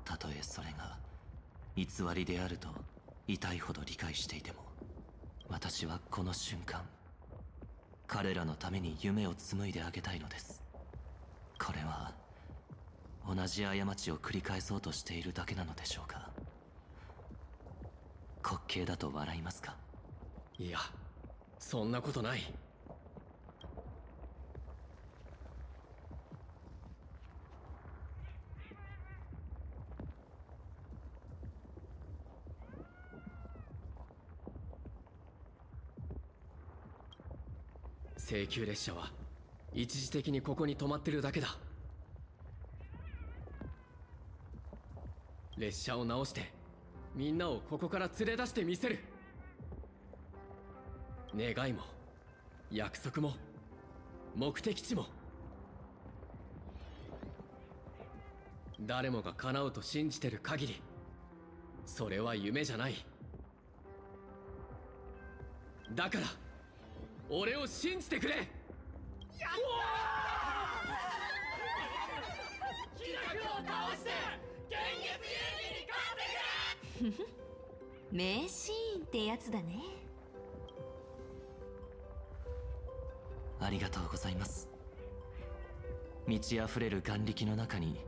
たとえそれが偽りであると痛いほど理解していても、私はこの瞬間彼らのために夢を紡いであげたいのです。これは同じ過ちを繰り返そうとしているだけなのでしょうか。滑稽だと笑いますか？いや、そんなことない。請求列車は一時的にここに止まってるだけだ。列車を直してみんなをここから連れ出してみせる。願いも約束も目的地も誰もが叶うと信じてる限り、それは夢じゃない。だから俺を信じてくれ。やったー！キラクを倒して現月遊戯に勝ってくれ名シーンってやつだね。ありがとうございます。満ち溢れる眼力の中に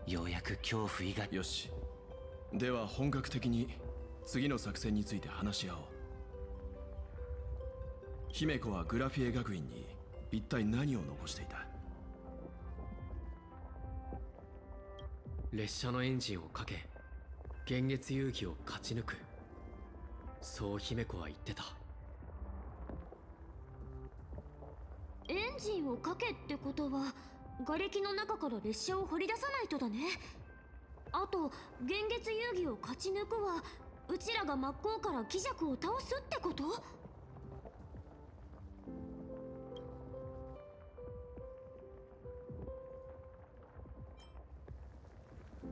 ようやく恐怖以外。よし、では本格的に次の作戦について話し合おう。姫子はグラフィエ学院に一体何を残していた？列車のエンジンをかけ現月遊戯を勝ち抜く、そう姫子は言ってた。エンジンをかけってことは瓦礫の中から列車を掘り出さないとだね。あと現月遊戯を勝ち抜くはうちらが真っ向から鬼弱を倒すってこと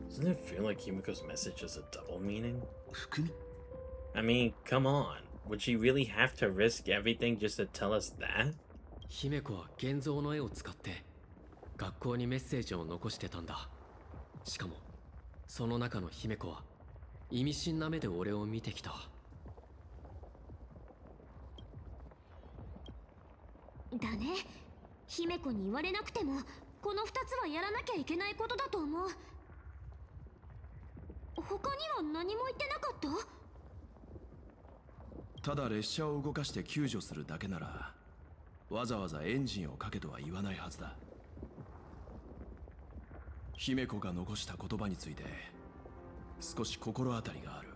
？Doesn't it feel like Himiko's message has a double meaning? I mean, come on. Would she really have to risk everything just to tell us that? 姫子は現像の絵を使って学校にメッセージを残してたんだ。しかもその中の姫子は意味深な目で俺を見てきた。だね。姫子に言われなくてもこの2つはやらなきゃいけないことだと思う。他には何も言ってなかった？ただ列車を動かして救助するだけならわざわざエンジンをかけとは言わないはずだ。姫子が残した言葉について少し心当たりがある。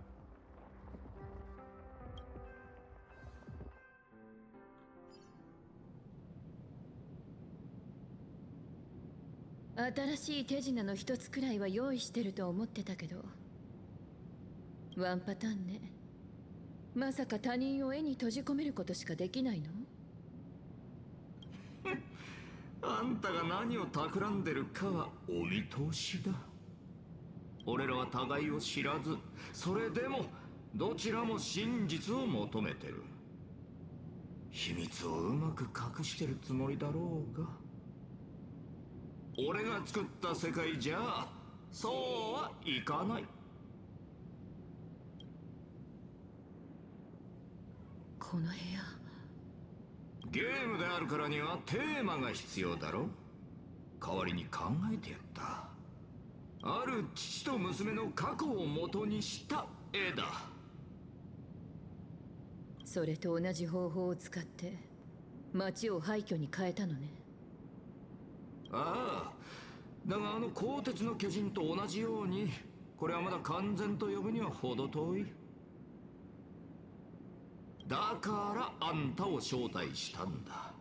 新しい手品の一つくらいは用意してると思ってたけど、ワンパターンね。まさか他人を絵に閉じ込めることしかできないの？あんたが何を企んでるかはお見通しだ。俺らは互いを知らず、それでもどちらも真実を求めてる。秘密をうまく隠してるつもりだろうが、俺が作った世界じゃそうはいかない。この部屋、ゲームであるからにはテーマが必要だろ。代わりに考えてやった。ある父と娘の過去を元にした絵だ。それと同じ方法を使って街を廃墟に変えたのね。ああ、だがあの鋼鉄の巨人と同じようにこれはまだ完全と呼ぶには程遠い。だからあんたを招待したんだ。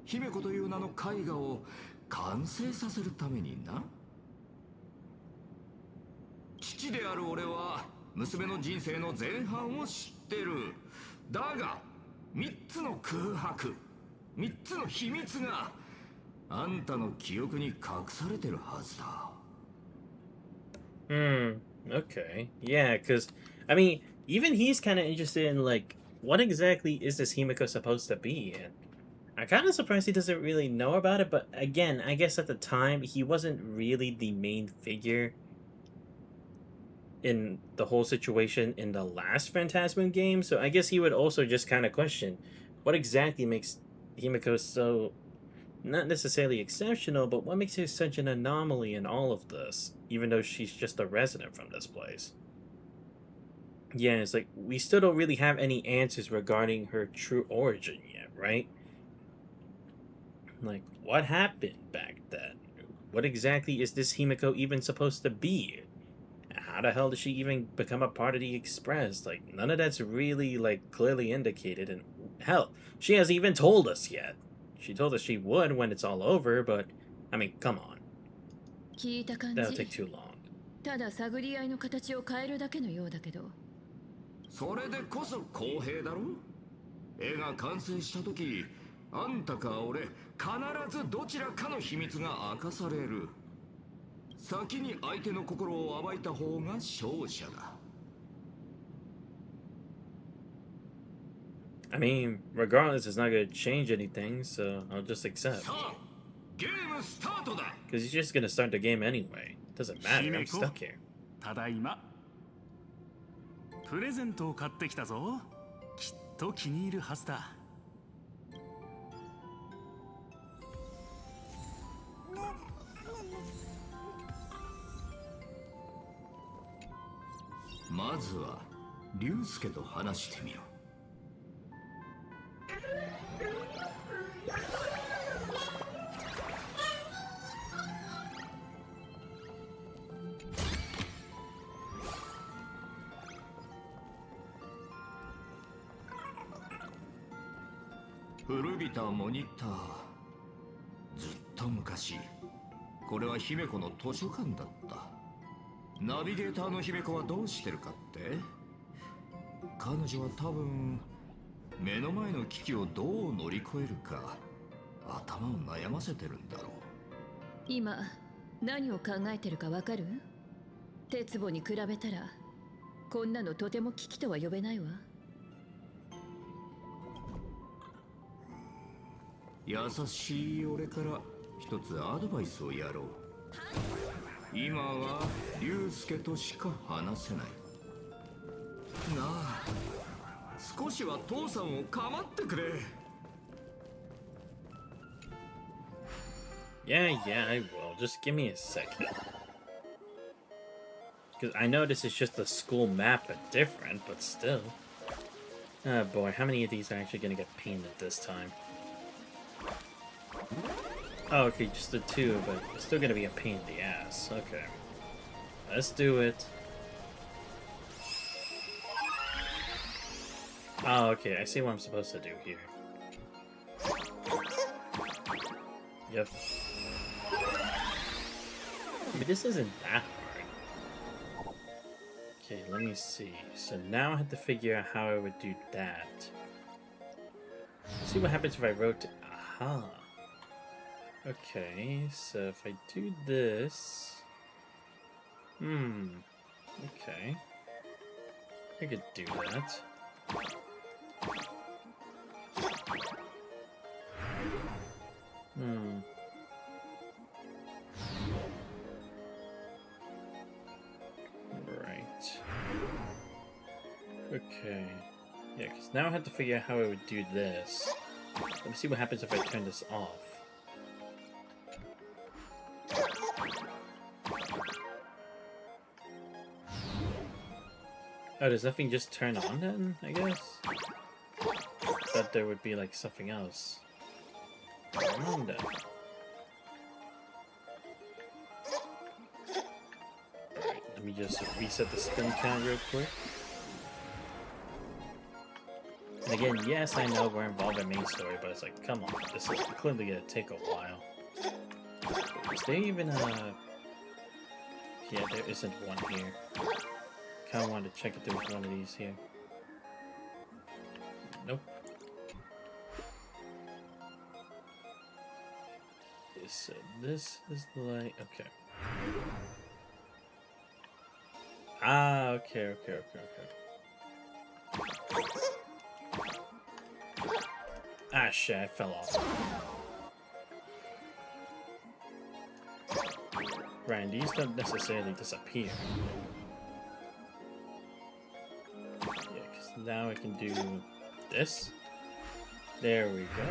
姫子という名の絵画を完成させるためにな。父である俺は娘の人生の前半を知ってる。だが3つの空白、3つの秘密があんたの記憶に隠されてるはずだ。Okay. Yeah, because, I mean, even he's kind of interested in, like, what exactly is this Himiko supposed to be? And I'm kind of surprised he doesn't really know about it, but again, I guess at the time, he wasn't really the main figure. in the whole situation in the last Phantasm game, so I guess he would also just kind of question what exactly makes Himiko so not necessarily exceptional, but what makes her such an anomaly in all of this, even though she's just a resident from this place. Yeah, it's like we still don't really have any answers regarding her true origin yet, right? Like, what happened back then? What exactly is this Himiko even supposed to be? How the hell did she even become a part of the Express? Like, none of that's really, like, clearly indicated, and hell, she hasn't even told us yet. She told us she would when it's all over, but, I mean, come on. That'll take too long. ただ探り合いの形を変えるだけのようだけど。それでこそ公平だろ。絵が完成した時、あんたか俺、必ずどちらかの秘密が明かされる。先に相手の心を暴いた方が勝者だ。I mean, regardless, it's not going to change anything, so I'll just accept. Because he's just going to start the game anyway. Doesn't matter, I'm stuck here. ただいま。プレゼントを買ってきたぞ。きっと気に入るはずだ。まずは龍介と話してみろ。古びたモニター。ずっと昔、これは姫子の図書館だった。ナビゲーターの姫子はどうしてるかって？彼女は多分目の前の危機をどう乗り越えるか頭を悩ませてるんだろう。今何を考えてるかわかる？鉄棒に比べたらこんなのとても危機とは呼べないわ。優しい俺から一つアドバイスをやろう。今は龍介としか話せない。なあ、少しは父さんを構ってくれ。Yeah, I will. Just give me a second. Because I know this is just a school map, but different, but still. Oh boy, how many of these are actually going to get painted this time? Oh, okay, just the two, but it's still gonna be a pain in the ass. Okay. Let's do it. Oh, okay, I see what I'm supposed to do here. Yep. I mean, this isn't that hard. Okay, let me see. So now I have to figure out how I would do that. See what happens if I rotate. Aha. Okay, so if I do this... Okay. I could do that. Right. Okay. Yeah, because now I have to figure out how I would do this. Let me see what happens if I turn this off. Oh, does nothing just turn on then, I guess? Thought there would be like something else. Let me just reset the spin count real quick. And again, yes, I know we're involved in main story, but it's like, come on, this is clearly gonna take a while. Is there even a... Yeah, there isn't one here. Kinda wanted to check if there was one of these here. Nope. So this is like... Okay. Ah, okay. Ah, shit, I fell off. Right, these don't necessarily disappear. Now I can do this. There we go.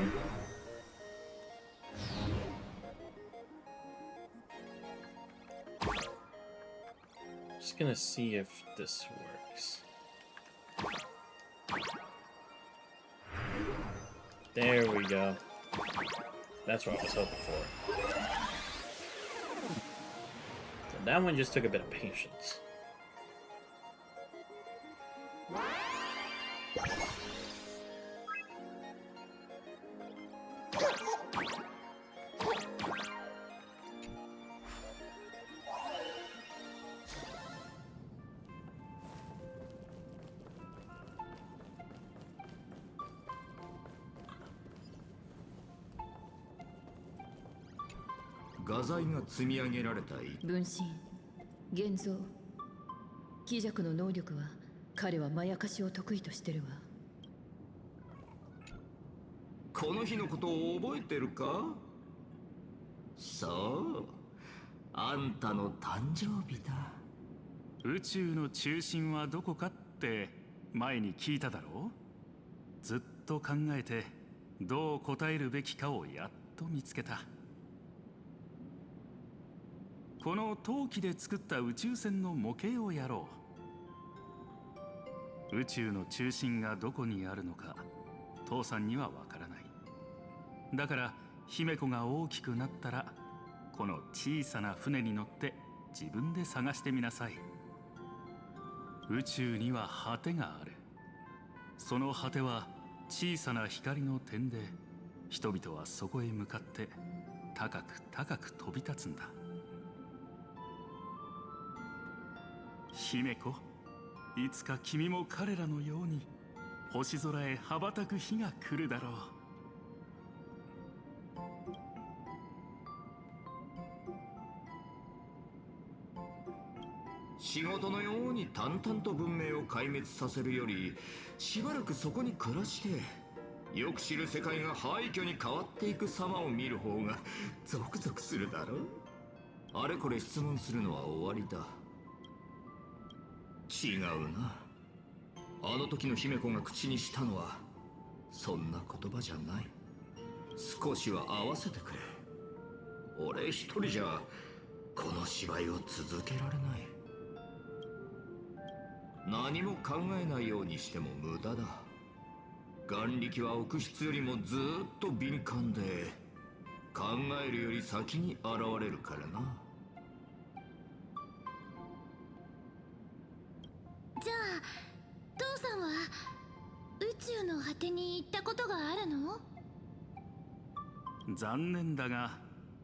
Just gonna see if this works. There we go. That's what I was hoping for. So that one just took a bit of patience.画材が積み上げられた分身現像鬼弱の能力は彼はまやかしを得意としてるわ。この日のことを覚えてるか？そう、あんたの誕生日だ。宇宙の中心はどこかって前に聞いただろう。ずっと考えてどう答えるべきかをやっと見つけた。この陶器で作った宇宙船の模型をやろう。宇宙の中心がどこにあるのか父さんにはわからない。だから姫子が大きくなったらこの小さな船に乗って自分で探してみなさい。宇宙には果てがある。その果ては小さな光の点で人々はそこへ向かって高く高く飛び立つんだ。姫子、いつか君も彼らのように星空へ羽ばたく日が来るだろう。仕事のように淡々と文明を壊滅させるより、しばらくそこに暮らしてよく知る世界が廃墟に変わっていく様を見る方がゾクゾクするだろう。あれこれ質問するのは終わりだ。違うな。あの時の姫子が口にしたのはそんな言葉じゃない。少しは合わせてくれ。俺一人じゃこの芝居を続けられない。何も考えないようにしても無駄だ。眼力は臆室よりもずーっと敏感で、考えるより先に現れるからな。じゃあ父さんは宇宙の果てに行ったことがあるの？残念だが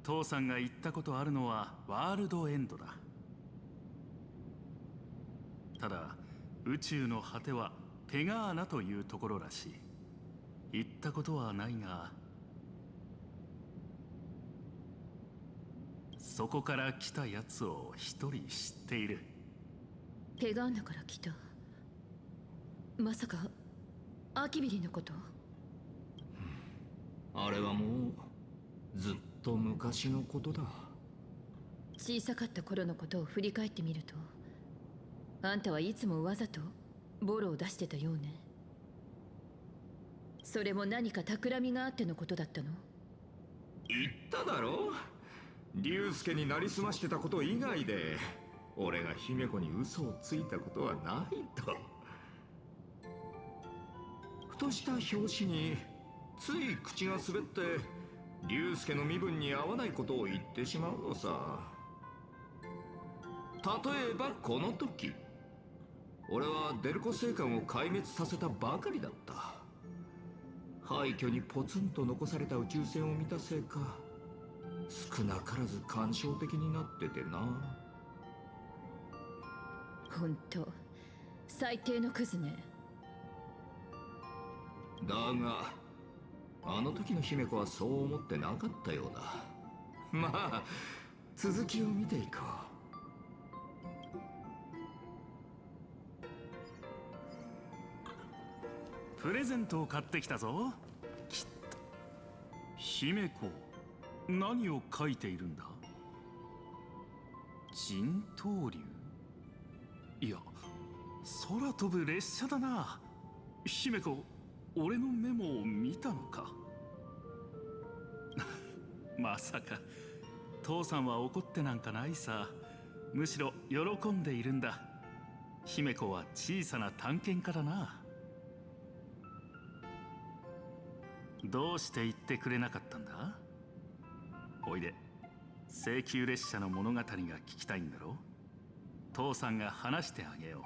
父さんが言ったことあるのはワールドエンドだ。ただ宇宙の果てはペガーナというところらしい。行ったことはないが、そこから来たやつを一人知っている。ペガンナから来た。まさかアキビリのこと？あれはもうずっと昔のことだ。小さかった頃のことを振り返ってみると、あんたはいつもわざとボロを出してたようね。それも何か企みがあってのことだったの？言っただろ。竜介になりすましてたこと以外で俺が姫子に嘘をついたことはないと。ふとした拍子につい口が滑って竜介の身分に合わないことを言ってしまうのさ。例えばこの時、俺はデルコ星艦を壊滅させたばかりだった。廃墟にポツンと残された宇宙船を見たせいか、少なからず感傷的になっててな。ほんと最低のクズね。だがあの時の姫子はそう思ってなかったようだ。まあ続きを見ていこう。プレゼントを買ってきたぞ。きっと姫子、何を書いているんだ？人頭竜？いや、空飛ぶ列車だな。姫子、俺のメモを見たのか？まさか父さんは怒ってなんかないさ。むしろ喜んでいるんだ。姫子は小さな探検家だな。どうして言ってくれなかったんだ？おいで、請求列車の物語が聞きたいんだろ？父さんが話してあげよ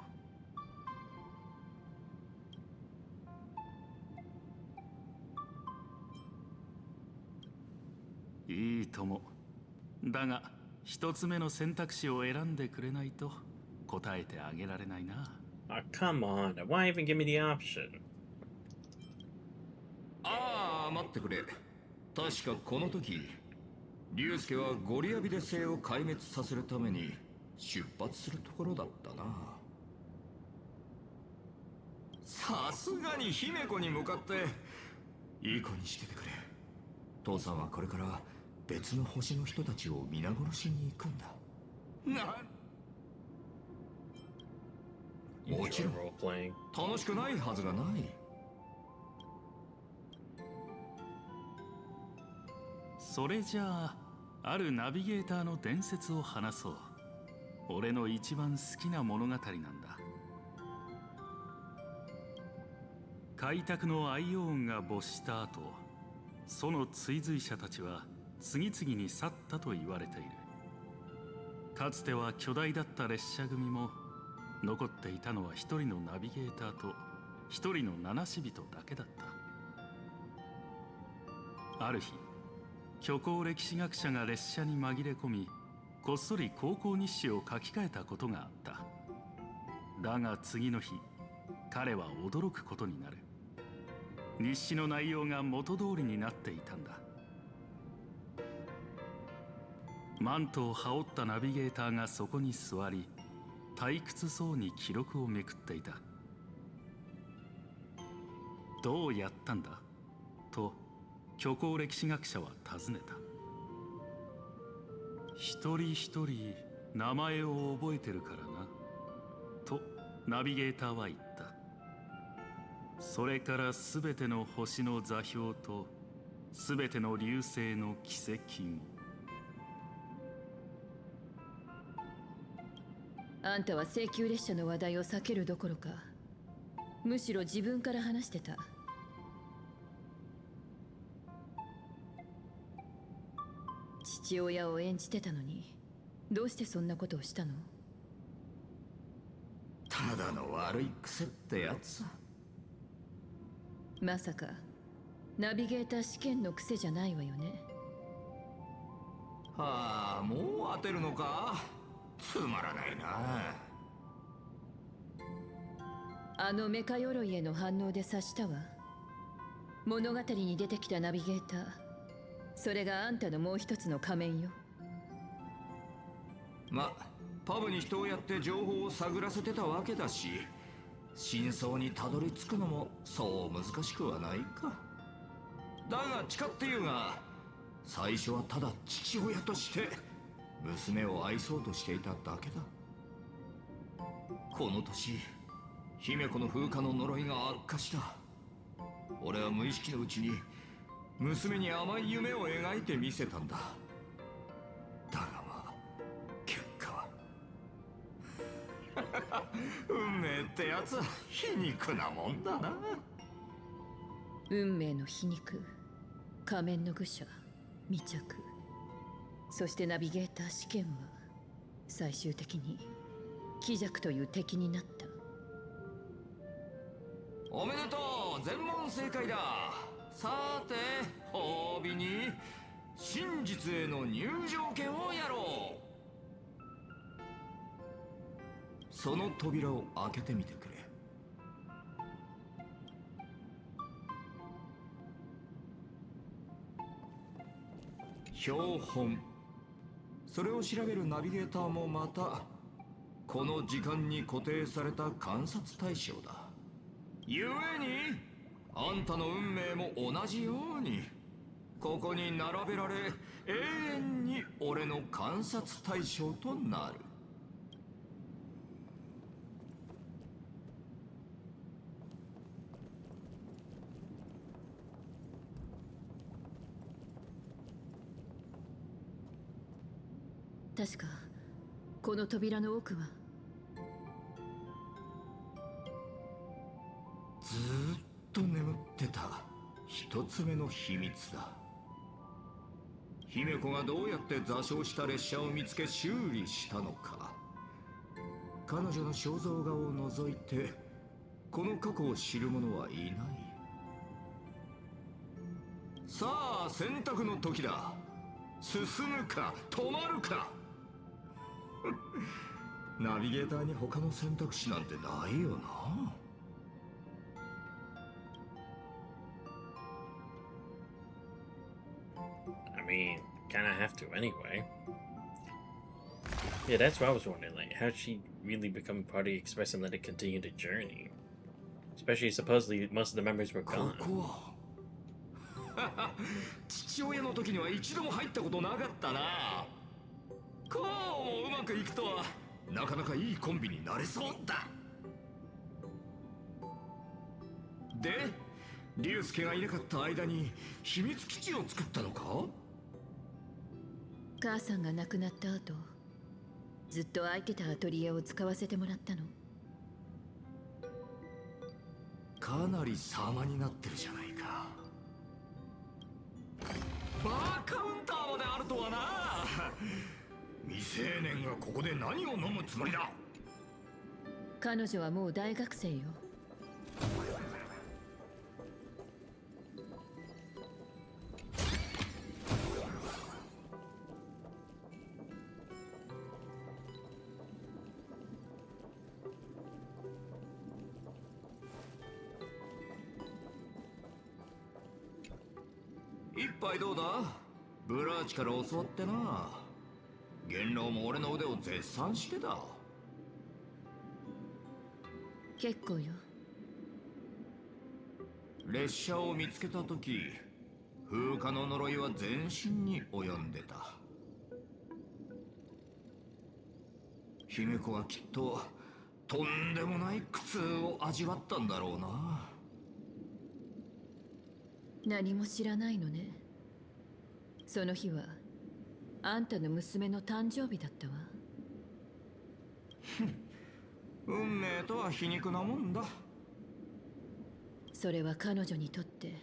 う。いいとも。だが一つ目の選択肢を選んでくれないと答えてあげられないな。Come on. Why even give me the option? ああ、待ってくれ。確かこの時、龍介はゴリアビデ星を壊滅させるために出発するところだったな。さすがに姫子に向かっていい子にしててくれ。父さんはこれから別の星の人たちを皆殺しに行くんだ。もちろん楽しくないはずがない。それじゃあ、あるナビゲーターの伝説を話そう。俺の一番好きな物語なんだ。開拓のアイオーンが没した後、その追随者たちは次々に去ったと言われている。かつては巨大だった列車組も残っていたのは一人のナビゲーターと一人の七死人だけだった。ある日、虚構歴史学者が列車に紛れ込み、こっそり高校日誌を書き換えたことがあった。だが次の日、彼は驚くことになる。日誌の内容が元通りになっていたんだ。マントを羽織ったナビゲーターがそこに座り、退屈そうに記録をめくっていた。どうやったんだと虚構歴史学者は尋ねた。一人一人名前を覚えてるからな、とナビゲーターは言った。それから全ての星の座標と全ての流星の軌跡も。あんたは請求列車の話題を避けるどころか、むしろ自分から話してた。父親を演じてたのに、どうしてそんなことをしたの？ただの悪い癖ってやつ。まさかナビゲーター試験の癖じゃないわよね。はあ、もう当てるのか。つまらないな。あのメカ鎧への反応で察したわ。物語に出てきたナビゲーター、それがあんたのもう一つの仮面よ。ま、パブに人をやって情報を探らせてたわけだし、真相にたどり着くのもそう難しくはないか。だが誓って言うが、最初はただ父親として娘を愛そうとしていただけだ。この年、姫子の風化の呪いが悪化した。俺は無意識のうちに娘に甘い夢を描いてみせたんだ。だがまあ、結果は運命ってやつは皮肉なもんだな。運命の皮肉、仮面の愚者、未着、そしてナビゲーター試験は最終的に鬼弱という敵になった。おめでとう、全問正解だ。さて、褒美に真実への入場券をやろう。その扉を開けてみてくれ。標本。それを調べるナビゲーターもまたこの時間に固定された観察対象だ。ゆえにあんたの運命も同じようにここに並べられ、永遠に俺の観察対象となる。確かこの扉の奥は。ずーっと眠ってた一つ目の秘密だ。姫子がどうやって座礁した列車を見つけ修理したのか。彼女の肖像画を除いてこの過去を知る者はいない。さあ選択の時だ。進むか止まるか。ナビゲーターに他の選択肢なんてないよな。I mean, kinda have to anyway. Yeah, that's what I was wondering, like, how'd she really become part of the Express and let it continue the journey? Especially, supposedly, most of the members were gone. 父親の時には一度も入ったことなかったな。こうもうまくいくとはなかなかいいコンビになれそうだ。で、竜介がいなかった間に秘密基地を作ったのか？母さんが亡くなった後、ずっと空いてたアトリエを使わせてもらったの。かなり様になってるじゃないか。バーカウンターまであるとはな。未成年がここで何を飲むつもりだ。彼女はもう大学生よ。一杯どうだ？ブラーチから教わってな。元老も俺の腕を絶賛してた。結構よ。列車を見つけた時、風化の呪いは全身に及んでた。姫子はきっととんでもない苦痛を味わったんだろうな。何も知らないのね。その日はあんたの娘の誕生日だったわ。運命とは皮肉なもんだ。それは彼女にとって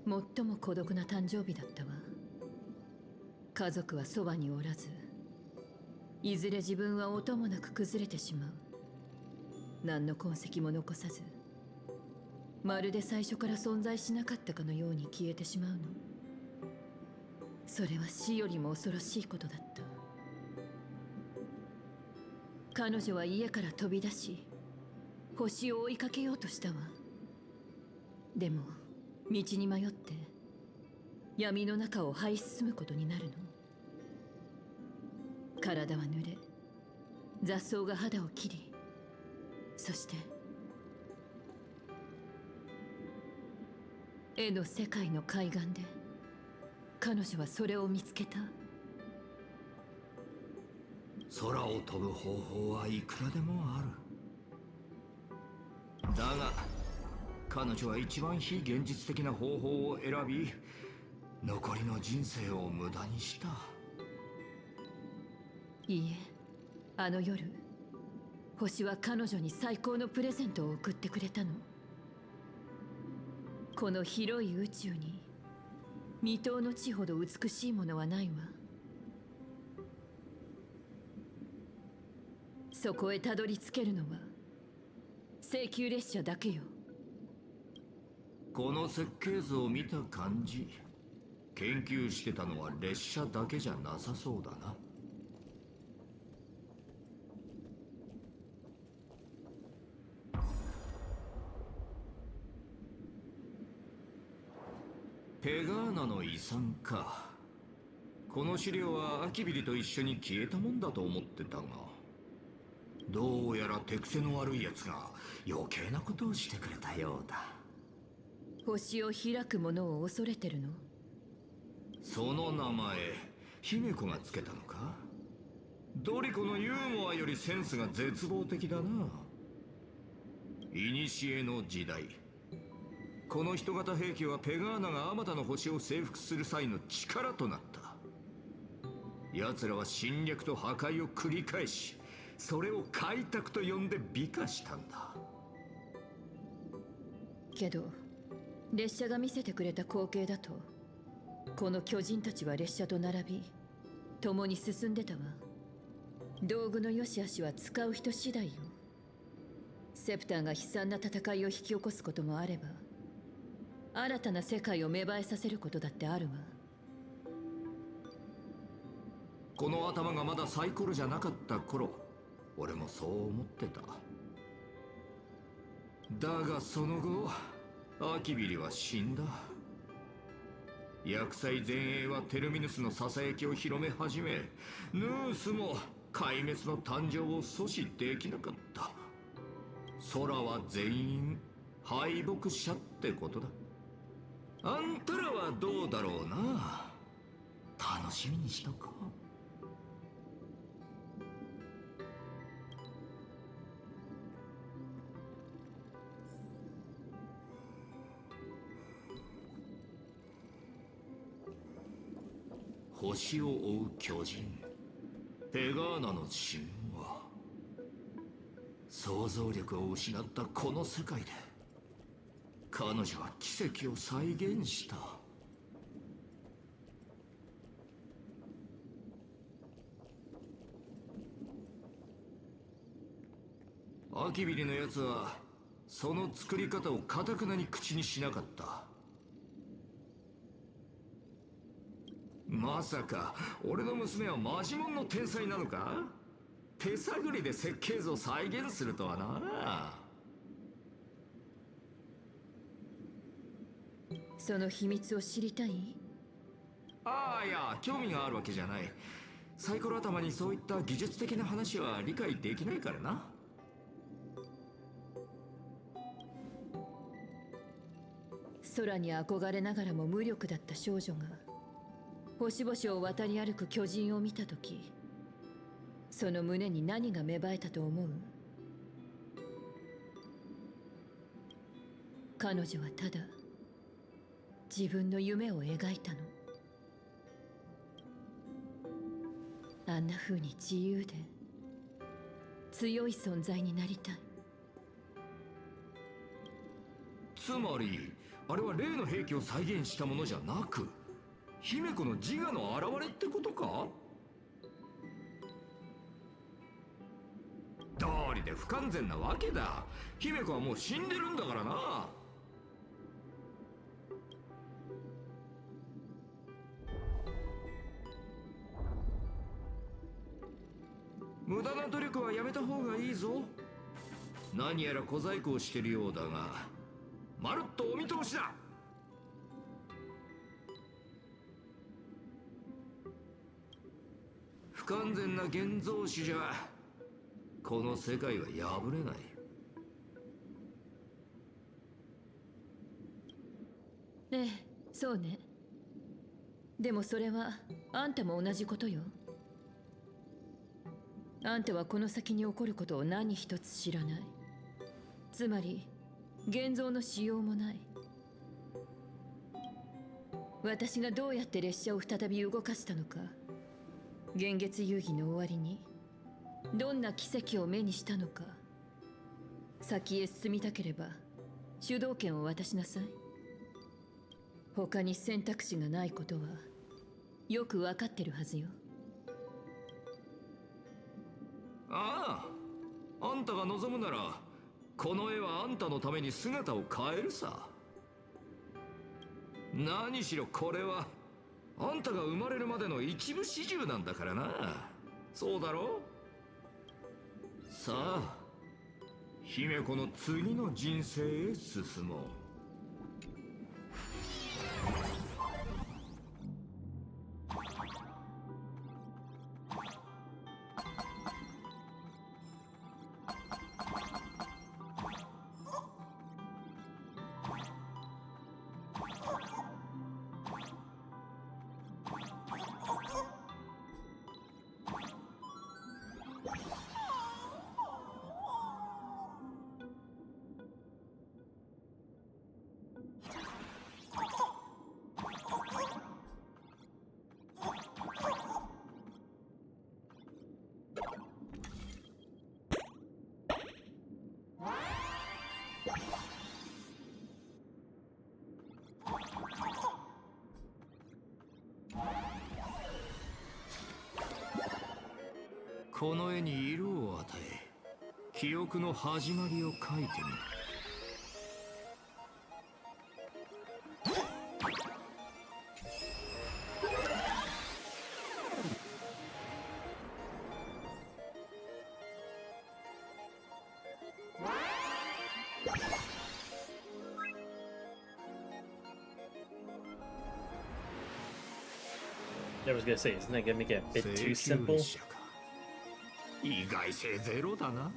最も孤独な誕生日だったわ。家族はそばにおらず、いずれ自分は音もなく崩れてしまう。何の痕跡も残さず、まるで最初から存在しなかったかのように消えてしまうの。それは死よりも恐ろしいことだった。彼女は家から飛び出し、星を追いかけようとしたわ。でも道に迷って闇の中を這い進むことになるの。体は濡れ、雑草が肌を切り、そして絵の世界の海岸で彼女はそれを見つけた。空を飛ぶ方法はいくらでもある。だが彼女は一番非現実的な方法を選び、残りの人生を無駄にした。いいえ、あの夜星は彼女に最高のプレゼントを送ってくれたの。この広い宇宙に未踏の地ほど美しいものはないわ。そこへたどり着けるのは請求列車だけよ。この設計図を見た感じ、研究してたのは列車だけじゃなさそうだな。ペガーナの遺産か。この資料はアキビリと一緒に消えたもんだと思ってたが、どうやら手癖の悪いやつが余計なことをしてくれたようだ。星を開くものを恐れてるの？その名前、姫子がつけたのか？ドリコのユーモアよりセンスが絶望的だな。古の時代、この人型兵器はペガーナがあまたの星を征服する際の力となった。奴らは侵略と破壊を繰り返し、それを開拓と呼んで美化したんだ。けど列車が見せてくれた光景だと、この巨人たちは列車と並び共に進んでたわ。道具の良し悪しは使う人次第よ。セプターが悲惨な戦いを引き起こすこともあれば、新たな世界を芽生えさせることだってあるわ。この頭がまだサイコロじゃなかった頃、俺もそう思ってた。だがその後、アキビリは死んだ。厄災前衛はテルミヌスのささやきを広め始め、ヌースも壊滅の誕生を阻止できなかった。空は全員敗北者ってことだ。あんたらはどうだろうな。楽しみにしとこう。星を追う巨人、ペガーナの神話。想像力を失ったこの世界で彼女は奇跡を再現した。アキビリのやつはその作り方を堅くなに口にしなかった。まさか俺の娘はマジモンの天才なのか。手探りで設計図を再現するとはな。その秘密を知りたい？ああ、いや興味があるわけじゃない。サイコロ頭にそういった技術的な話は理解できないからな。空に憧れながらも無力だった少女が星々を渡り歩く巨人を見たとき、その胸に何が芽生えたと思う？彼女はただ自分の夢を描いたの。あんな風に自由で強い存在になりたい。つまりあれは例の兵器を再現したものじゃなく、姫子の自我の表れってことか？道理で不完全なわけだ。姫子はもう死んでるんだからな。無駄な努力はやめた方がいいぞ。何やら小細工をしてるようだが、まるっとお見通しだ。不完全な現像種じゃこの世界は破れない。ええ、そうね。でもそれはあんたも同じことよ。あんたはこの先に起こることを何一つ知らない。つまり現像のしようもない。私がどうやって列車を再び動かしたのか、幻月遊戯の終わりにどんな奇跡を目にしたのか、先へ進みたければ主導権を渡しなさい。他に選択肢がないことはよく分かってるはずよ。ああ、あんたが望むならこの絵はあんたのために姿を変えるさ。何しろこれはあんたが生まれるまでの一部始終なんだからな。そうだろ？さあ、姫子の次の人生へ進もう。この絵に色を与え、記憶の始まりを描いてみる。I was gonna say, isn't that gonna make it a bit too simple? 意外性ゼロだな。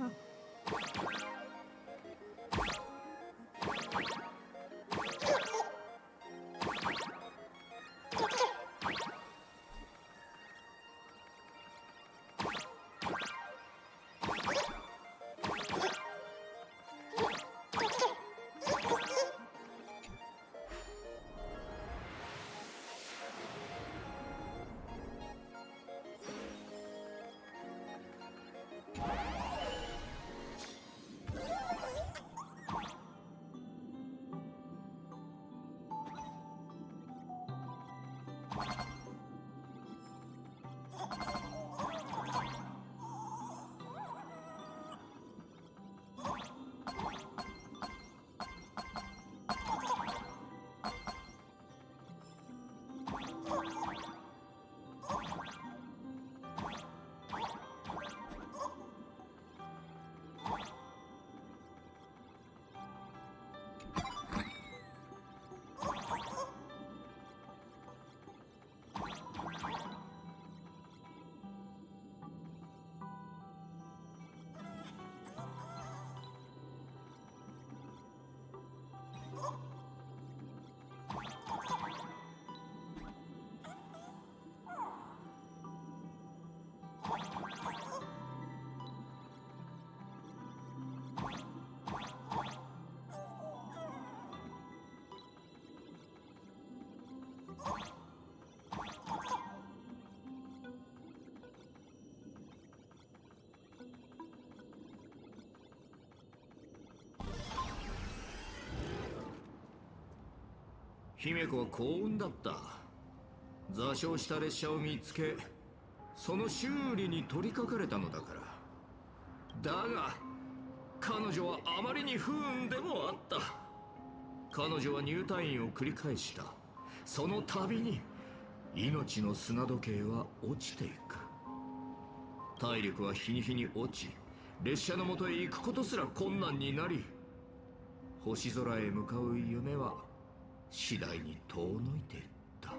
姫子は幸運だった。座礁した列車を見つけ、その修理に取り掛かれたのだから。だが彼女はあまりに不運でもあった。彼女は入退院を繰り返した。その度に命の砂時計は落ちていく。体力は日に日に落ち、列車の元へ行くことすら困難になり、星空へ向かう夢は次第に遠のいていった。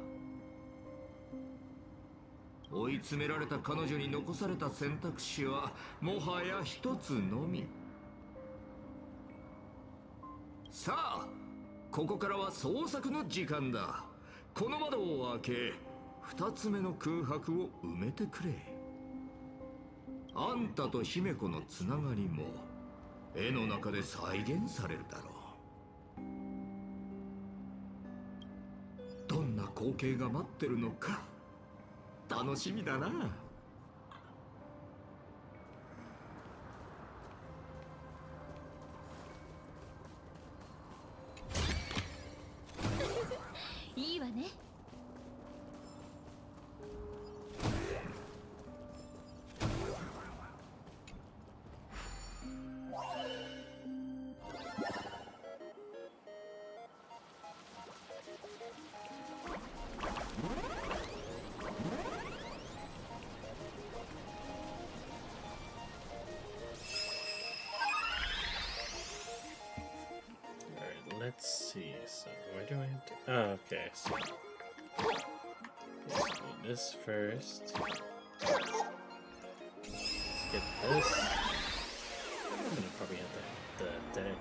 追い詰められた彼女に残された選択肢はもはや一つのみ。さあ、ここからは創作の時間だ。この窓を開け、二つ目の空白を埋めてくれ。あんたと姫子のつながりも絵の中で再現されるだろう。どんな光景が待ってるのか楽しみだな。いいわね。Let's see. So where do I have to? Oh, okay. So let's do this first. Let's get this. I'm gonna probably have the detonator.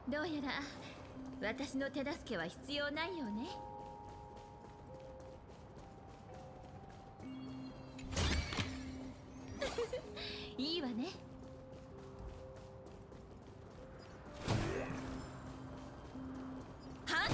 どうやら私の手助けは必要ないよね。いいわね。はっ、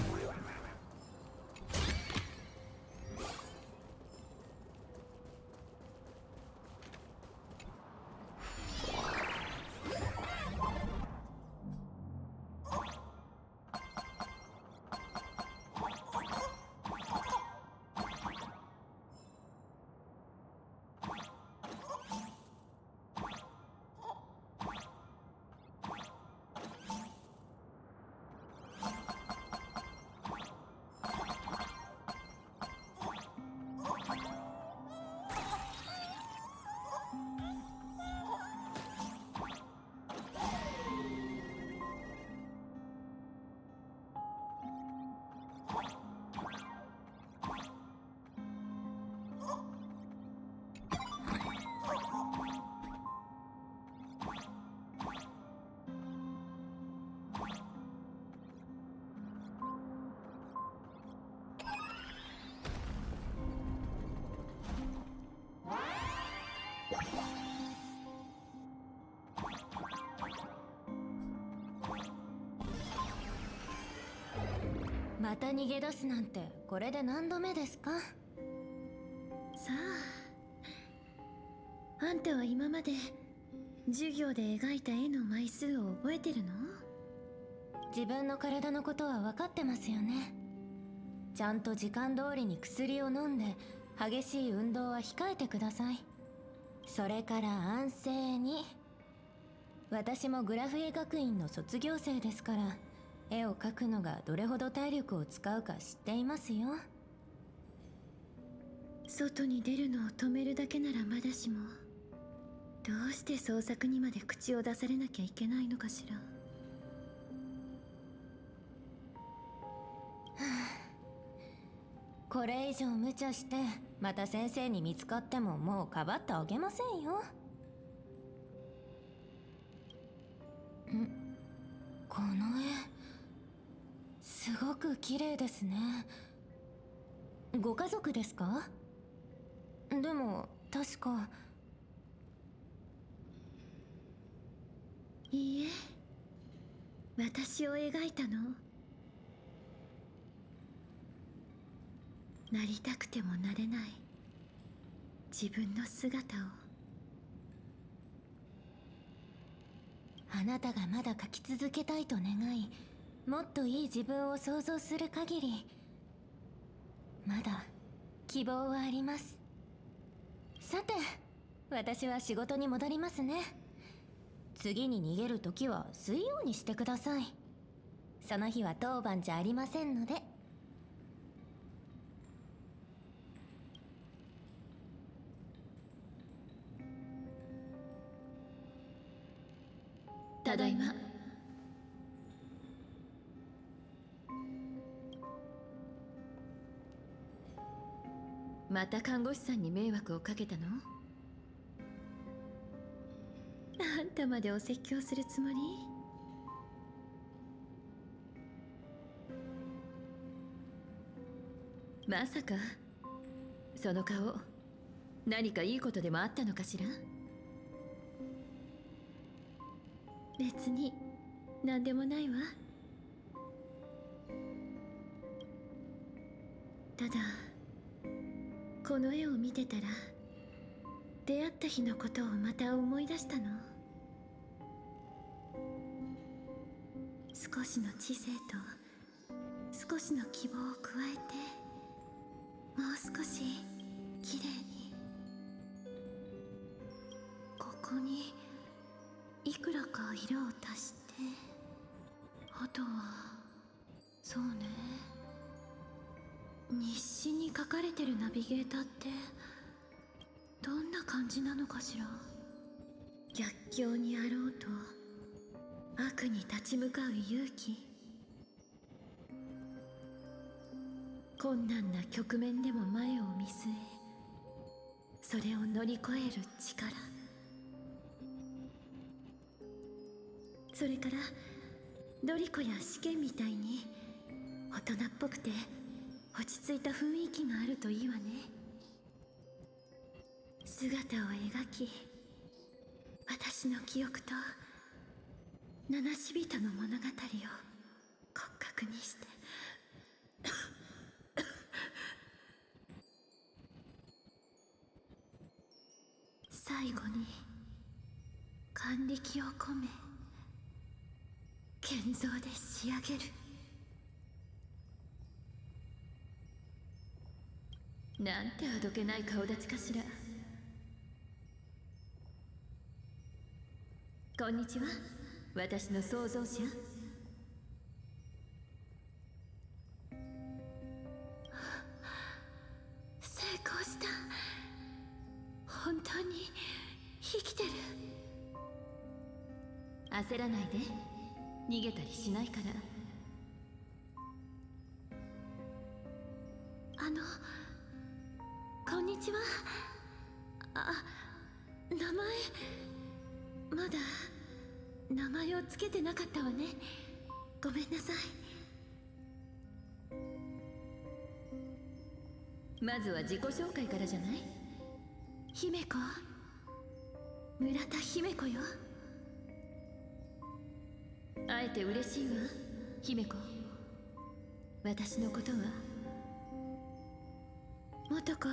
また逃げ出すなんてこれで何度目ですか？さあ、あんたは今まで授業で描いた絵の枚数を覚えてるの？自分の体のことは分かってますよね。ちゃんと時間通りに薬を飲んで激しい運動は控えてください。それから安静に。私もグラフ絵学院の卒業生ですから、絵を描くのがどれほど体力を使うか知っていますよ。外に出るのを止めるだけならまだしも、どうして創作にまで口を出されなきゃいけないのかしら。これ以上無茶してまた先生に見つかってももうかばってあげませんよ。この絵すごく綺麗ですね。ご家族ですか？でも確か。いいえ、私を描いたの。なりたくてもなれない自分の姿を。あなたがまだ描き続けたいと願い、もっといい自分を想像する限りまだ希望はあります。さて、私は仕事に戻りますね。次に逃げるときは水曜にしてください。その日は当番じゃありませんので。ただいま。また看護師さんに迷惑をかけたの？あんたまでお説教するつもり？まさかその顔、何かいいことでもあったのかしら？別に何でもないわ。ただこの絵を見てたら出会った日のことをまた思い出したの。少しの知性と少しの希望を加えて、もう少しきれいに。ここにいくらか色を足して、あとはそうね、日誌に書かれてるナビゲーターってどんな感じなのかしら。逆境にあろうと悪に立ち向かう勇気、困難な局面でも前を見据え、それを乗り越える力、それからドリコや試験みたいに大人っぽくて落ち着いた雰囲気があるといいわね。姿を描き、私の記憶と七死人の物語を骨格にして最後に眼力を込め建造で仕上げる。なんてあどけない顔立ちかしら。こんにちは、私の創造者。成功した。本当に生きてる。焦らないで、逃げたりしないから。こんにちは。名前まだ名前をつけてなかったわね。ごめんなさい。まずは自己紹介からじゃない？姫子、村田姫子よ。会えて嬉しいわ、姫子。私のことは元子、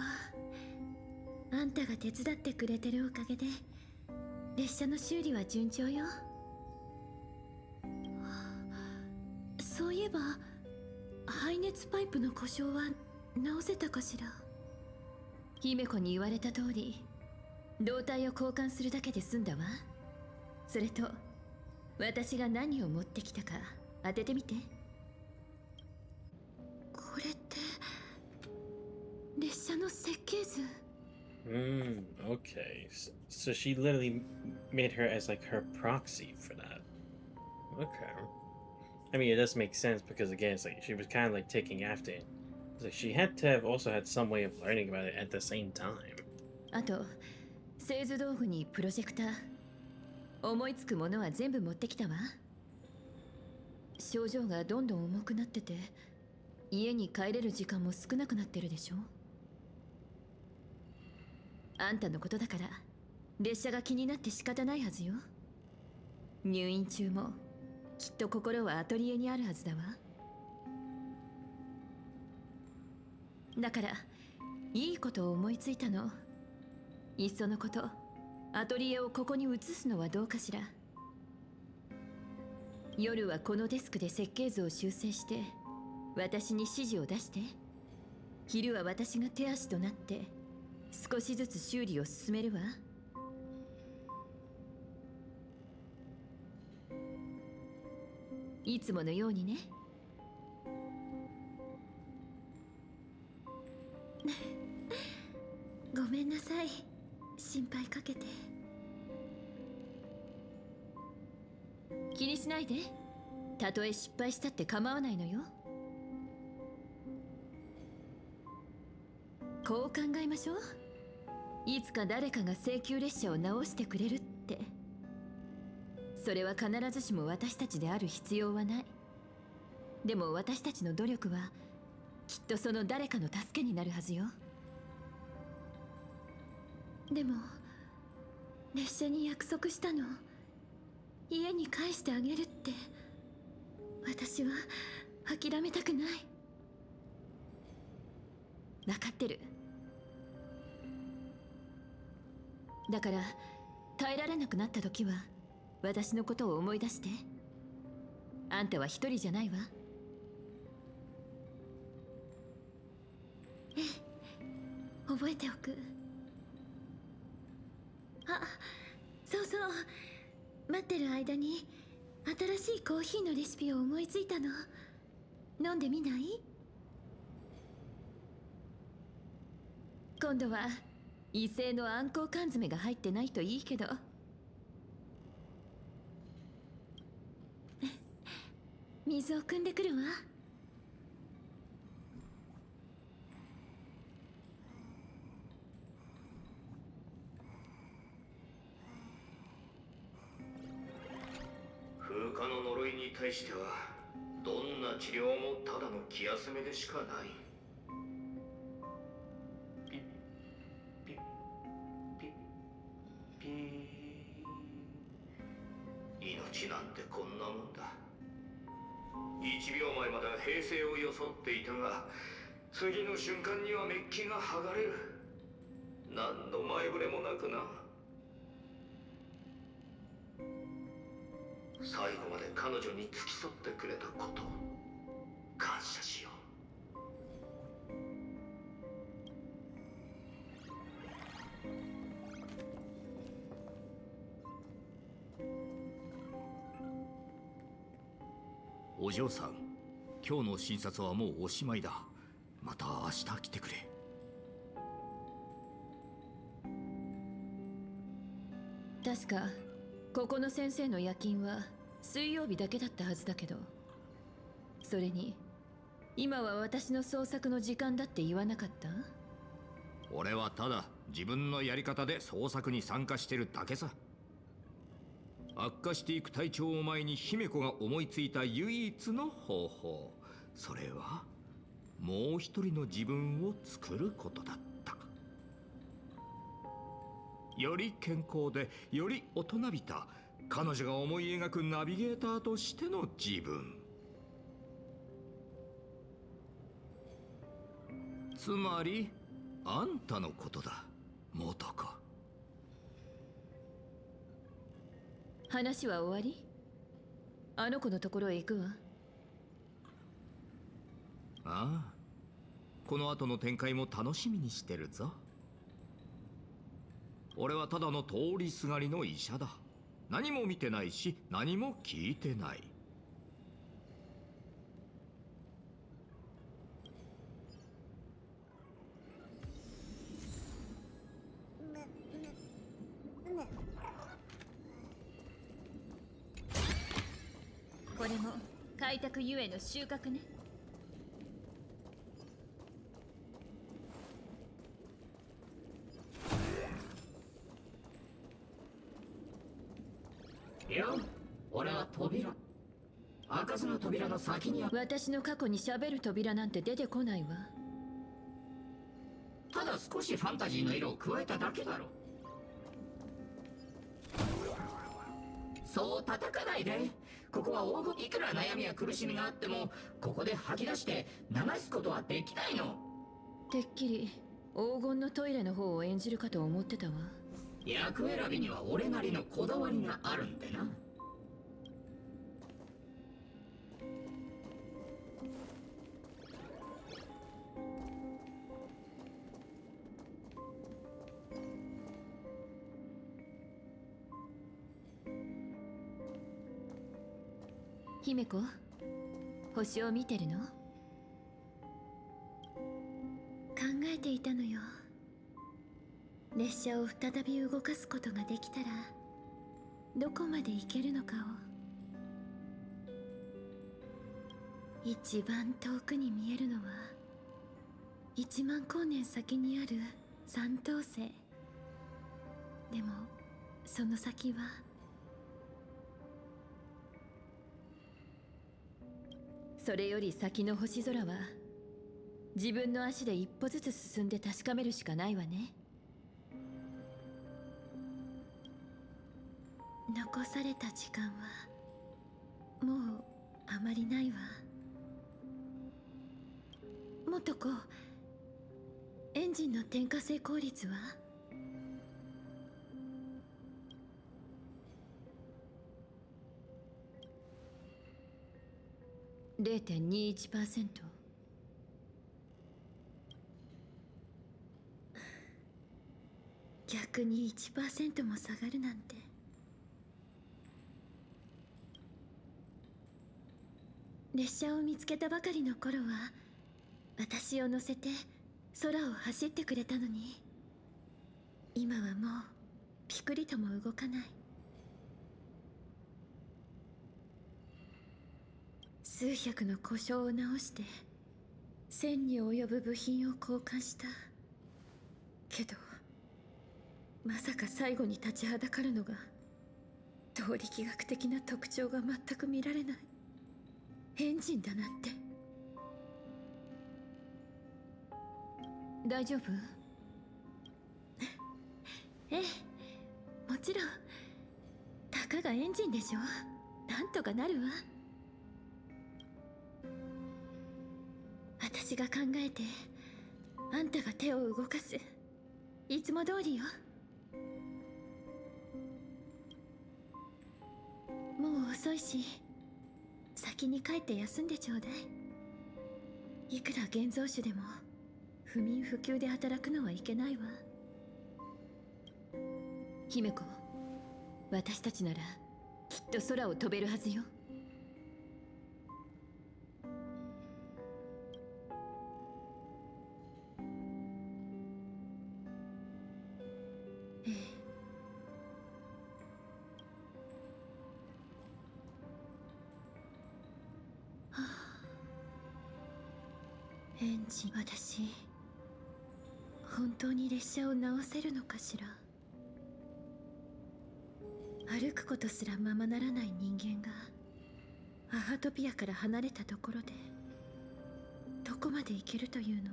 あんたが手伝ってくれてるおかげで列車の修理は順調よ。そういえば排熱パイプの故障は直せたかしら。姫子に言われた通り胴体を交換するだけで済んだわ。それと私が何を持ってきたか当ててみて。これって列車の設計図。Okay. So she literally made her as like her proxy for that. Okay. I mean, it does make sense because again, it's like she was kind of like taking after it. It's like she had to have also had some way of learning about it at the same time. あと、製図道具にプロジェクター、思いつくものは全部持ってきたわ。症状がどんどん重くなってて、家に帰れる時間も少なくなってるでしょ。あんたのことだから列車が気になって仕方ないはずよ。入院中もきっと心はアトリエにあるはずだわ。だからいいことを思いついたの。いっそのことアトリエをここに移すのはどうかしら。夜はこのデスクで設計図を修正して私に指示を出して、昼は私が手足となって少しずつ修理を進めるわ。いつものようにね。ごめんなさい、心配かけて。気にしないで、たとえ失敗したって構わないのよ。こう考えましょう。いつか誰かが請求列車を直してくれるって。それは必ずしも私たちである必要はない。でも私たちの努力はきっとその誰かの助けになるはずよ。でも列車に約束したの、家に帰してあげるって。私は諦めたくない。分かってる。だから耐えられなくなった時は私のことを思い出して。あんたは一人じゃないわ。ええ、覚えておく。あ、そうそう、待ってる間に新しいコーヒーのレシピを思いついたの。飲んでみない？今度は異性のあんこう缶詰が入ってないといいけど。水を汲んでくるわ。風化の呪いにに対してはどんな治療もただの気休めでしかない。命なんてこんなもんだ。1秒前までは平静を装っていたが、次の瞬間にはメッキが剥がれる。何の前触れもなくな。最後まで彼女に付き添ってくれたこと、感謝しよう。お嬢さん、今日の診察はもうおしまいだ。また明日来てくれ。確かここの先生の夜勤は水曜日だけだったはずだけど、それに今は私の創作の時間だって言わなかった？俺はただ自分のやり方で創作に参加してるだけさ。悪化していく体調を前に姫子が思いついた唯一の方法、それはもう一人の自分を作ることだった。より健康でより大人びた彼女が思い描くナビゲーターとしての自分。つまりあんたのことだ、元子。話は終わり？あの子のところへ行くわ。ああ、この後の展開も楽しみにしてるぞ。俺はただの通りすがりの医者だ。何も見てないし何も聞いてない。これも開拓ゆえの収穫ね。よ、俺は扉。開かずの扉の先に私の過去に喋る扉なんて出てこないわ。ただ少しファンタジーの色を加えただけだろ。そう叩かないで。ここは黄金、いくら悩みや苦しみがあってもここで吐き出して流すことはできないの。てっきり黄金のトイレの方を演じるかと思ってたわ。役選びには俺なりのこだわりがあるんでな。姫子、星を見てるの？考えていたのよ。列車を再び動かすことができたらどこまで行けるのかを。一番遠くに見えるのは1万光年先にある三等星。でもその先はそれより先の星空は自分の足で一歩ずつ進んで確かめるしかないわね。残された時間はもうあまりないわ。もっとこうエンジンの点火成功率は0.21%。逆に1% も下がるなんて。列車を見つけたばかりの頃は私を乗せて空を走ってくれたのに、今はもうピクリとも動かない。数百の故障を直して1000に及ぶ部品を交換したけど、まさか最後に立ちはだかるのが動力学的な特徴が全く見られないエンジンだなんて。大丈夫？ええ、もちろん。たかがエンジンでしょ。なんとかなるわ。私が考えてあんたが手を動かす。いつも通りよ。もう遅いし先に帰って休んでちょうだい。いくら現像種でも不眠不休で働くのはいけないわ。姫子、私たちならきっと空を飛べるはずよ。ええ。はあ、エンジン、私本当に列車を直せるのかしら。歩くことすらままならない人間がアハトピアから離れたところでどこまで行けるというの？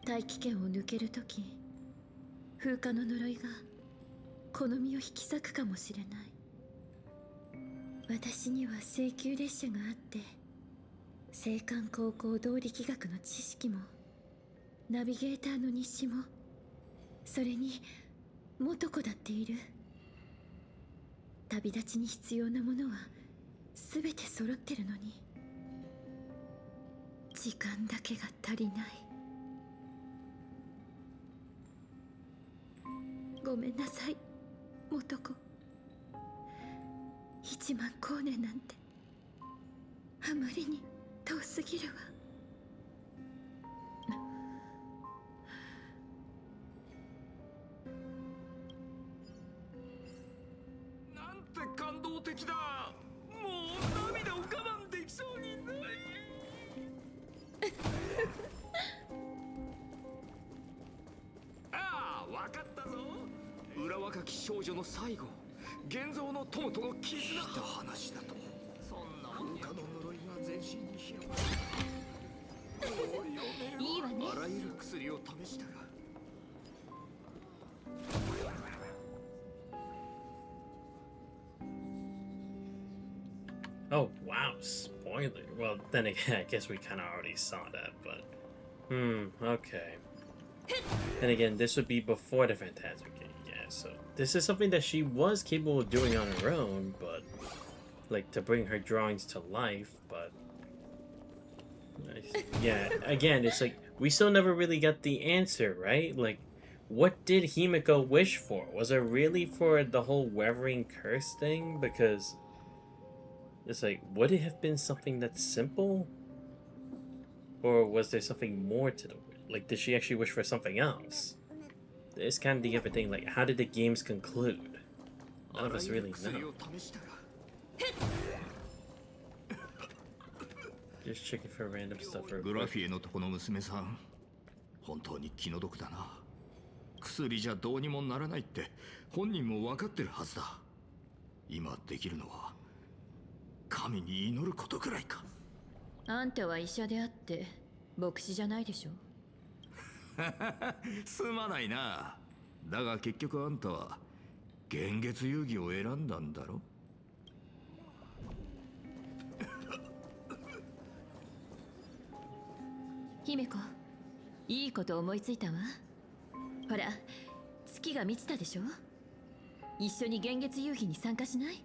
大気圏を抜けるとき、風化の呪いが好みを引き裂くかもしれない。私には請求列車があって、青函高校動力学の知識もナビゲーターの日誌も、それに元子だっている。旅立ちに必要なものは全て揃ってるのに、時間だけが足りない。ごめんなさい、元子。1万光年なんてあまりに遠すぎるわ。なんて感動的だ。もう涙を我慢できそうにない。ああ、わかったぞ。裏若き少女の最後、現像の友との絆。聞いた話だと、そんな風化の呪いが全身に広がる。いいわね。あらゆる薬を試したが、Oh, wow, spoiler. Well, then again, I guess we kind of already saw that, but... okay. Then again, this would be before the Phantasmic game, yeah, so... This is something that she was capable of doing on her own, but... Like, to bring her drawings to life, but... Yeah, again, it's like, we still never really got the answer, right? Like, what did Himiko wish for? Was it really for the whole weathering curse thing? Because... It's like, would it have been something that's simple? Or was there something more to the wish? Like, did she actually wish for something else? It's kind of the other thing, like, how did the games conclude? None of us really know. Just checking for random stuff. グラフィエのとこの娘さん、本当に気の毒だな。薬じゃどうにもならないって本人も分かってるはずだ。今できるのは神に祈ることくらいか。あんたは医者であって牧師じゃないでしょ。すまないな。だが結局あんたは幻月遊戯を選んだんだろ。姫子、いいこと思いついたわ。ほら、月が満ちたでしょ。一緒に幻月遊戯に参加しない？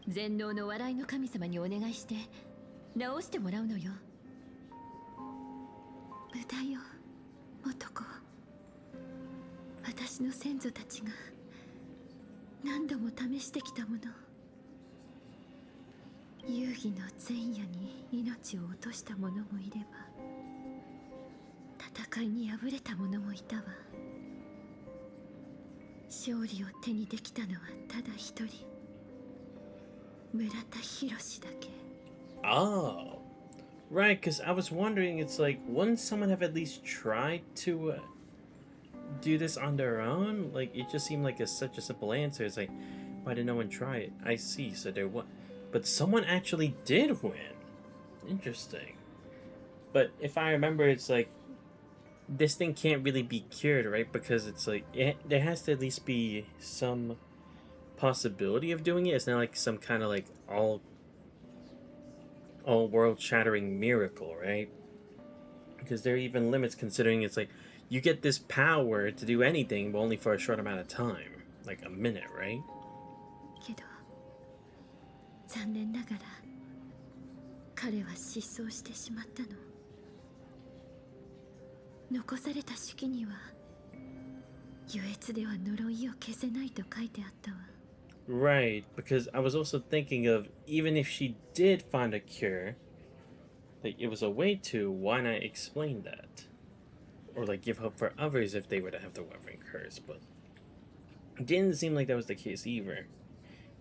全能の笑いの神様にお願いして直してもらうのよ。無駄よ、元子。私の先祖たちが何度も試してきたもの。遊戯の前夜に命を落とした者もいれば、戦いに敗れた者もいたわ。勝利を手にできたのはただ一人、村田博だけ。 Oh, right, because I was wondering, it's like, wouldn't someone have at least tried to do this on their own? Like, it just seemed like such a simple answer. It's like, Why did no one try it? I see, so there was... But someone actually did win. Interesting. But if I remember, it's like... This thing can't really be cured, right? Because it's like... there has to at least be some possibility of doing it. It's not like some kind of like all world shattering miracle, right? Because there are even limits considering it's like you get this power to do anything but only for a short amount of time, like a minute, right? けど残念ながら彼は失踪してしまったの。残された手記には優越では呪いを消せないと書いてあったわ。 Right, because I was also thinking of, even if she did find a cure, like it was a way to, why not explain that? Or like give hope for others if they were to have the Weathering Curse, but it didn't seem like that was the case either.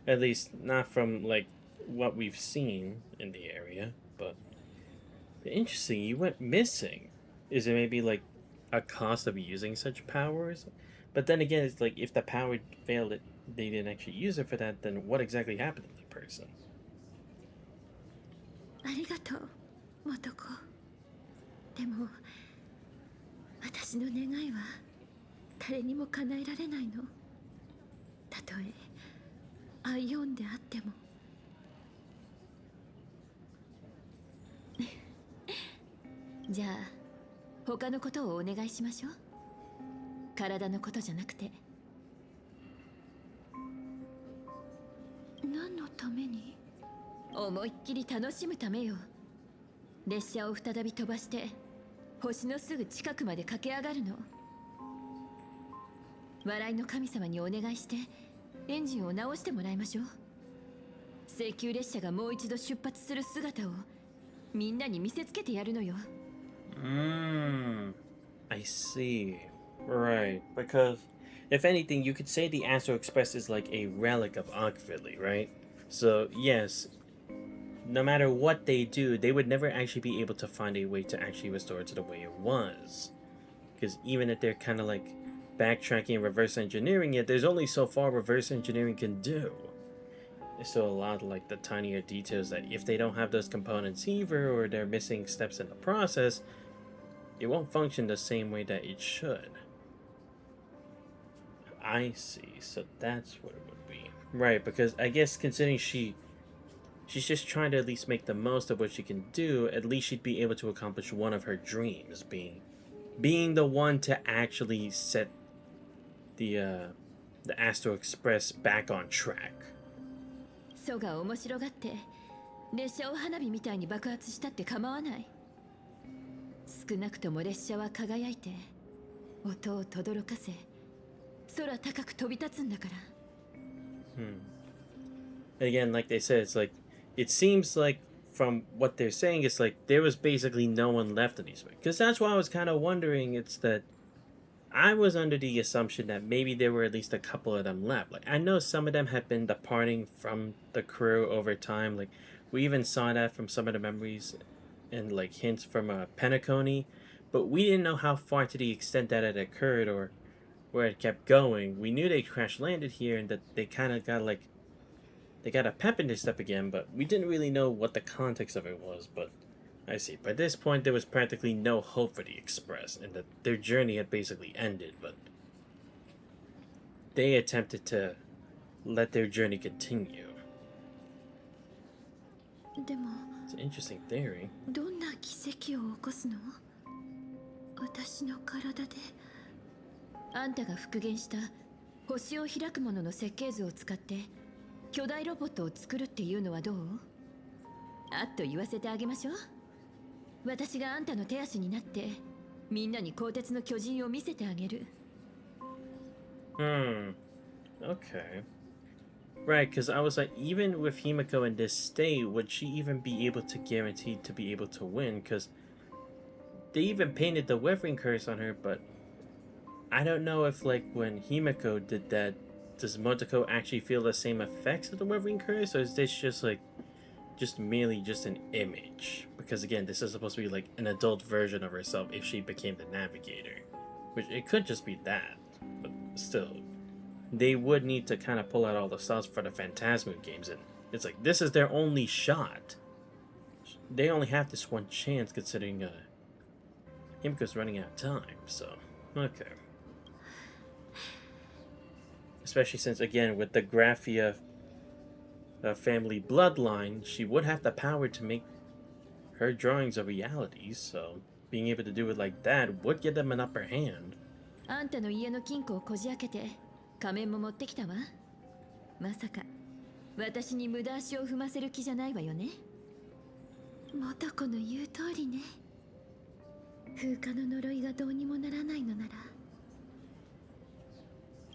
At least not from like what we've seen in the area, but interesting, you went missing. Is it maybe like a cost of using such powers? But then again, it's like if the power failed it, they didn't actually use it for that, then what exactly happened to the person? ありがとう、元子。でも、私の願いは誰にも叶えられないの。たとえアイオンであっても。じゃあ、他のことをお願いしましょう。体のことじゃなくて。何のために？思いっきり楽しむためよ。列車を再び飛ばして星のすぐ近くまで駆け上がるの。笑いの神様にお願いしてエンジンを直してもらいましょう。請求列車がもう一度出発する姿をみんなに見せつけてやるのよ。I see. Right, because if anything, you could say the Astro Express is like a relic of Ogfilly, right? So, yes, no matter what they do, they would never actually be able to find a way to actually restore it to the way it was. Because even if they're kind of like backtracking and reverse engineering it, there's only so far reverse engineering can do. There's still a lot of like the tinier details that if they don't have those components either, or they're missing steps in the process, it won't function the same way that it should. I see, so that's what it would be. Right, because I guess considering she's just trying to at least make the most of what she can do, at least she'd be able to accomplish one of her dreams, being the one to actually set the Astro Express back on track. ソが面白がって列車を花火みたいに爆発したって構わない。少なくとも列車は輝いて音を轟かせ空高く飛び立つんだから。Again, like they said, it's like it seems like from what they're saying, it's like there was basically no one left in these ways. Because that's why I was kind of wondering. It's that I was under the assumption that maybe there were at least a couple of them left. Like I know some of them have been departing from the crew over time. Like we even saw that from some of the memories and like hints from Penacony, but we didn't know how far to the extent that it occurred or where it kept going. We knew they crash landed here and that they kind of got like they got a pep in their step again, but we didn't really know what the context of it was. But I see. By this point, there was practically no hope for the Express, and that their journey had basically ended. But they attempted to let their journey continue. でも It's an interesting theory. どんな奇跡を起こすの？私の体で。あんたが復元した星を開くものの設計図を使って巨大ロボットを作るっていうのはどう？あっと言わせてあげましょう。私があんたの手足になってみんなに鋼鉄の巨人を見せてあげる。Okay. Right, because I was like, even with Himiko in this state, would she even be able to guarantee to be able to win? Because they even painted the Weathering Curse on her, but I don't know if like when Himiko did that, does Motoko actually feel the same effects of the Weathering Curse, or is this just like just merely just an image? Because again, this is supposed to be like an adult version of herself if she became the Navigator, which it could just be that, but still. they would need to kind of pull out all the stops for the Phantasmo games, and it's like this is their only shot. They only have this one chance, considering Himiko's running out of time. So okay, especially since again with the Graphia family bloodline, she would have the power to make her drawings a reality. So being able to do it like that would give them an upper hand. あんたの家の金庫をこじ開けて仮面も持ってきたわ。まさか私に無駄足を踏ませる気じゃないわよね。元子の言う通りね。風化の呪いがどうにもならないのなら、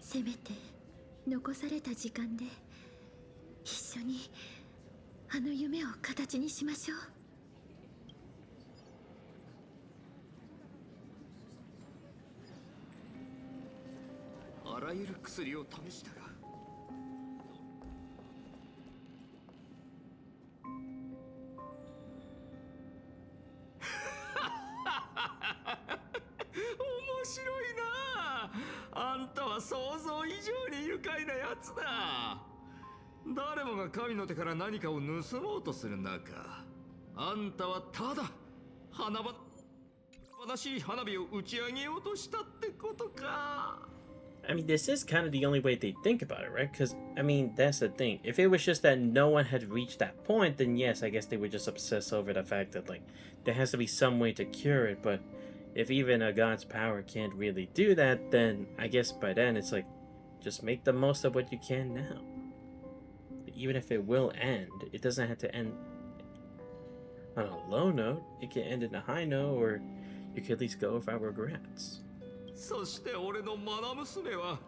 せめて残された時間で一緒にあの夢を形にしましょう。あらゆる薬を試したが面白いな。あんたは想像以上に愉快なやつだ。誰もが神の手から何かを盗もうとする中、あんたはただ華々しい花火を打ち上げようとしたってことか。I mean, this is kind of the only way they think about it, right? Because, I mean, that's the thing. If it was just that no one had reached that point, then yes, I guess they would just obsess over the fact that, like, there has to be some way to cure it. But if even a god's power can't really do that, then I guess by then it's like, just make the most of what you can now. Even if it will end, it doesn't have to end on a low note. It can end in a high note, or you can at least go without regrets. そして俺のマナ娘は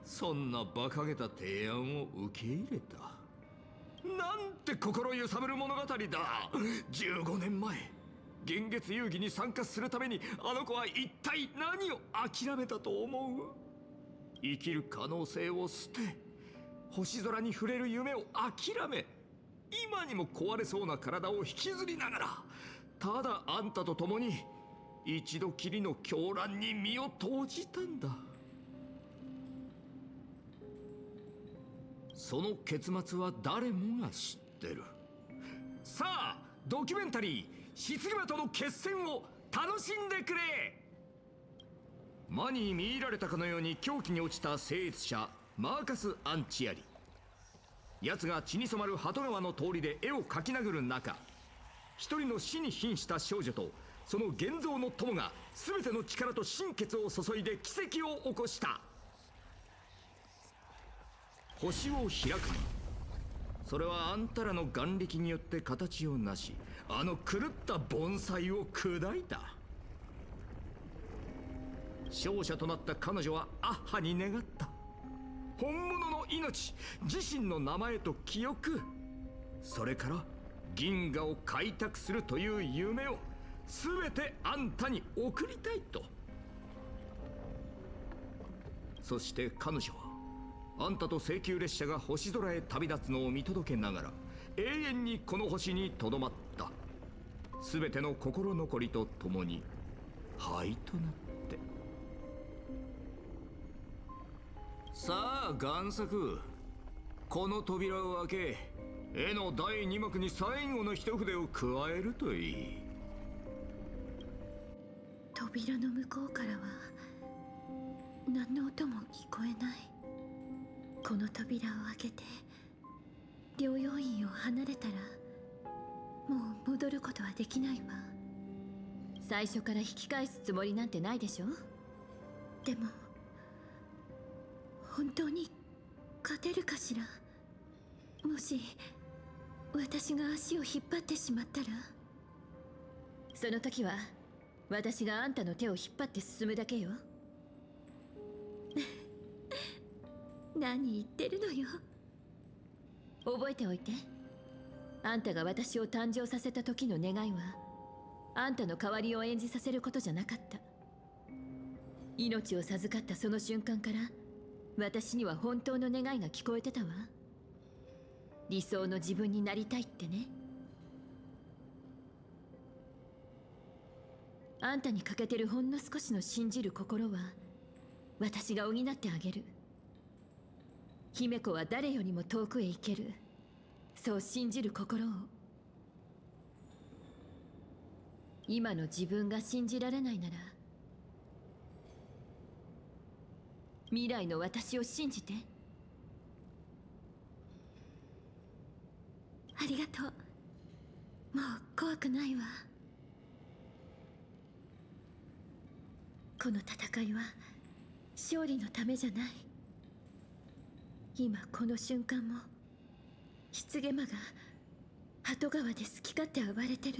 そんな馬鹿げた提案を受け入れた。なんて心揺さぶる物語だ。15年前現月遊戯に参加するためにあの子は一体何を諦めたと思う？生きる可能性を捨て、星空に触れる夢を諦め、今にも壊れそうな体を引きずりながら、ただあんたと共に一度きりの狂乱に身を投じたんだ。その結末は誰もが知ってる。さあ、ドキュメンタリー棺魔との決戦を楽しんでくれ。魔に見入られたかのように狂気に落ちた聖越者マーカス・アンチアリ。奴が血に染まる鳩川の通りで絵を描き殴る中、一人の死に瀕した少女とその現像の友が全ての力と心血を注いで奇跡を起こした。星を開く。それはあんたらの眼力によって形をなし、あの狂った盆栽を砕いた。勝者となった彼女はアッハに願った。本物の命、自身の名前と記憶、それから銀河を開拓するという夢を全てあんたに送りたいと。そして彼女はあんたと請求列車が星空へ旅立つのを見届けながら永遠にこの星にとどまった。全ての心残りとともに灰となって。さあ贋作、この扉を開け、絵の第2幕に最後の一筆を加えるといい。扉の向こうからは何の音も聞こえない。この扉を開けて療養院を離れたらもう戻ることはできないわ。最初から引き返すつもりなんてないでしょ。でも本当に勝てるかしら。もし私が足を引っ張ってしまったら、その時は私があんたの手を引っ張って進むだけよ。何言ってるのよ。覚えておいて。あんたが私を誕生させた時の願いはあんたの代わりを演じさせることじゃなかった。命を授かったその瞬間から私には本当の願いが聞こえてたわ。理想の自分になりたいってね。あんたに欠けてるほんの少しの信じる心は私が補ってあげる。姫子は誰よりも遠くへ行ける、そう信じる心を。今の自分が信じられないなら、未来の私を信じて。ありがとう。もう怖くないわ。この戦いは勝利のためじゃない。今この瞬間も棺間が鳩川で好き勝手暴れてる。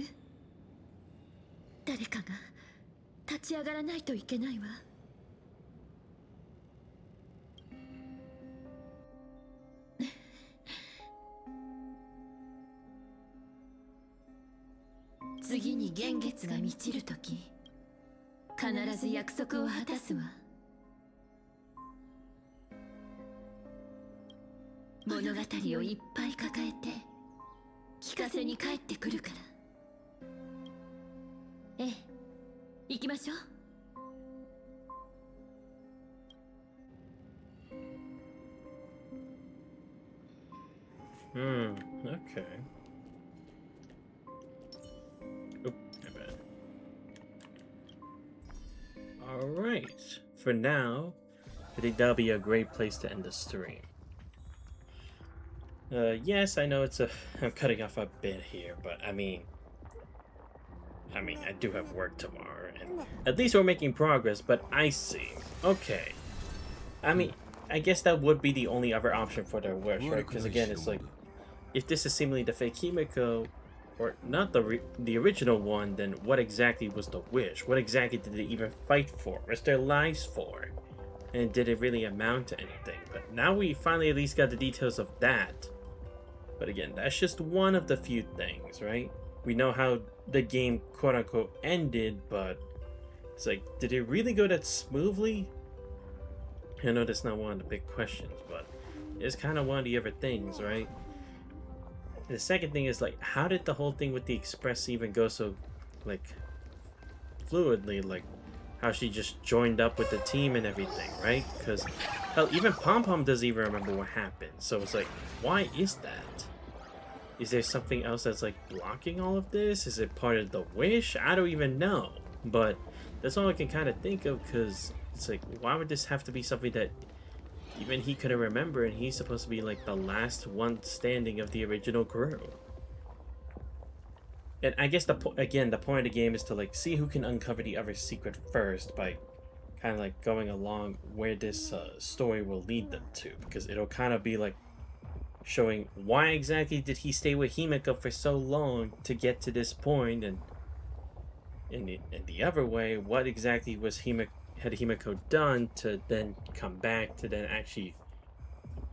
誰かが立ち上がらないといけないわ。次に幻月が満ちるとき、必ず約束を果たすわ。物語をいっぱい抱えて聞かせに帰ってくるから。ええ、行きましょう。Okay. Oh, my bad. Alright. For now, I think that'll be a great place to end the stream. Yes, I know I'm cutting off a bit here, but I mean, I do have work tomorrow, and at least we're making progress, but I see. Okay. I mean, I guess that would be the only other option for their wish, right? Because again, it's like, if this is seemingly the fake Himeko, or not the original one, then what exactly was the wish? What exactly did they even fight for? What's their lives for? And did it really amount to anything? But now we finally at least got the details of that. But again, that's just one of the few things, right? We know how the game quote-unquote ended, but it's like, did it really go that smoothly? I know that's not one of the big questions, but it's kind of one of the other things, right? And the second thing is, like, how did the whole thing with the Express even go so, like, fluidly? Like, how she just joined up with the team and everything, right? Because, hell, even Pom Pom doesn't even remember what happened. So it's like, why is that? Is there something else that's, like, blocking all of this? Is it part of the wish? I don't even know. But that's all I can kind of think of, because it's like, why would this have to be something that even he couldn't remember, and he's supposed to be, like, the last one standing of the original crew? And I guess, again, the point of the game is to, like, see who can uncover the other secret first by kind of, like, going along where this story will lead them to. Because it'll kind of be, like, showing why exactly did he stay with Himeko for so long to get to this point, and in the other way, what exactly was had Himeko done to then come back to then actually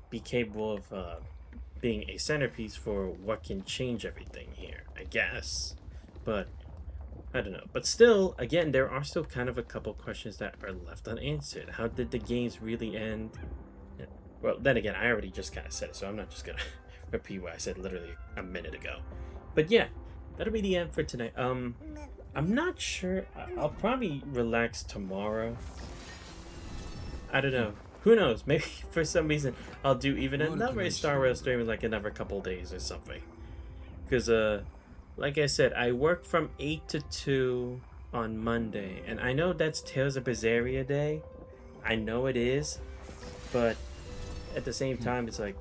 be capable of being a centerpiece for what can change everything here, I guess. But I don't know. But still, again, there are still kind of a couple questions that are left unanswered. How did the games really end? Well, then again, I already just kind of said it, so I'm not just gonna repeat what I said literally a minute ago. But yeah, that'll be the end for tonight. I'm not sure. I'll probably relax tomorrow. I don't know. Who knows? Maybe for some reason I'll do even another Star Wars stream in like another couple days or something. Because like I said, I work from 8 to 2 on Monday, and I know that's Tales of Berseria Day. I know it is, but at the same time, it's like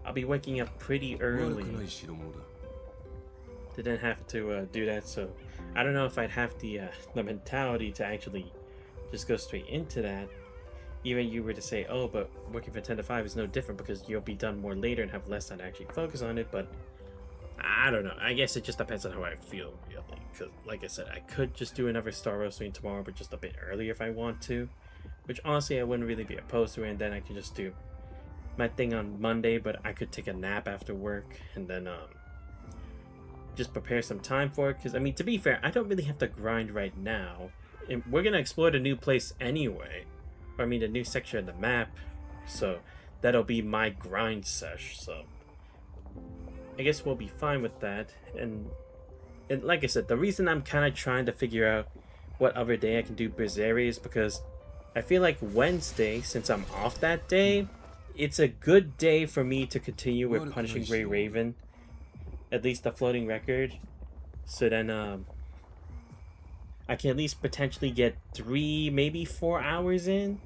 I'll be waking up pretty early to then have to do that. So I don't know if I'd have the mentality to actually just go straight into that. Even you were to say, oh, but working from 10 to 5 is no different because you'll be done more later and have less time to actually focus on it. But I don't know. I guess it just depends on how I feel, really. Because, like I said, I could just do another Star Wars stream tomorrow, but just a bit earlier if I want to. Which, honestly, I wouldn't really be opposed to it. And then I could just do my thing on Monday, but I could take a nap after work. And then, just prepare some time for it. Because, I mean, to be fair, I don't really have to grind right now. And we're going to explore the new place anyway. I mean, the new section of the map, so that'll be my grind sesh, so I guess we'll be fine with that. And like I said, the reason I'm kind of trying to figure out what other day I can do Berseria is because I feel like Wednesday, since I'm off that day, it's a good day for me to continue with Punishing Grey Raven, at least the floating record. So then I can at least potentially get 3, maybe 4 hours in,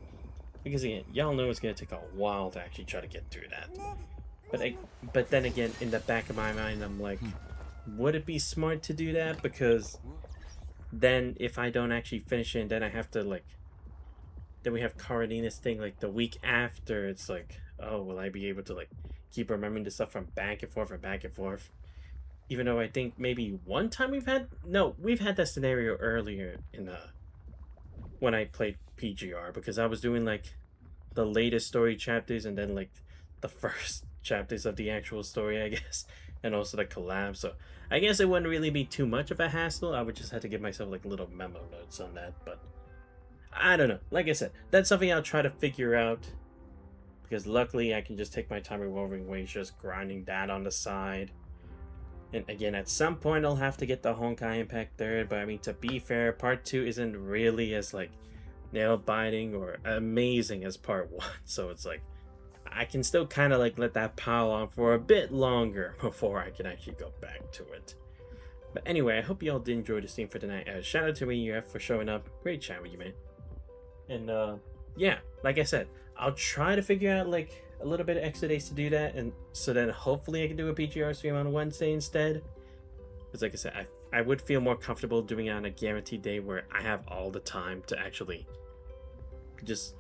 because again, y'all know it's gonna take a while to actually try to get through that. But then again, in the back of my mind, I'm like, would it be smart to do that? Because then if I don't actually finish it, and then I have to like, then we have Karenina's thing like the week after. It's like, oh, will I be able to like keep remembering the stuff from back and forth and back and forth? Even though I think maybe one time we've had that scenario earlier in when I played PGR, because I was doing like the latest story chapters and then like the first chapters of the actual story, I guess, and also the collab. So I guess it wouldn't really be too much of a hassle. I would just have to give myself like little memo notes on that, but I don't know. Like I said, that's something I'll try to figure out, because luckily I can just take my time revolving ways, just grinding that on the side. And again, at some point I'll have to get the Honkai Impact 3rd, but I mean, to be fair, part 2 isn't really as like nail-biting or amazing as part 1, so it's like I can still kind of like let that pile on for a bit longer before I can actually go back to it. But anyway, I hope you all did enjoy the stream for tonight. Shout out to EUF for showing up. Great chat with you, man. And yeah, like I said, I'll try to figure out like a little bit of extra days to do that, and so then hopefully I can do a PGR stream on a Wednesday instead. Because like I said, I would feel more comfortable doing it on a guaranteed day where I have all the time to actually just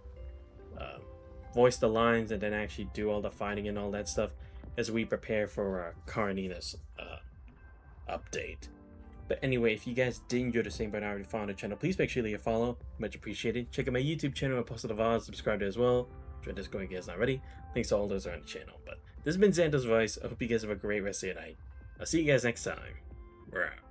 voice the lines and then actually do all the fighting and all that stuff as we prepare for Karenina's update. But anyway, if you guys did enjoy the stream but already found the channel, please make sure to leave a follow. Much appreciated. Check out my YouTube channel. I posted a VOD. Subscribe to it as well. Join Discord if you guys not ready. Thanks to all those around the channel. But this has been Xander's Voice. I hope you guys have a great rest of your night. I'll see you guys next time. We're out.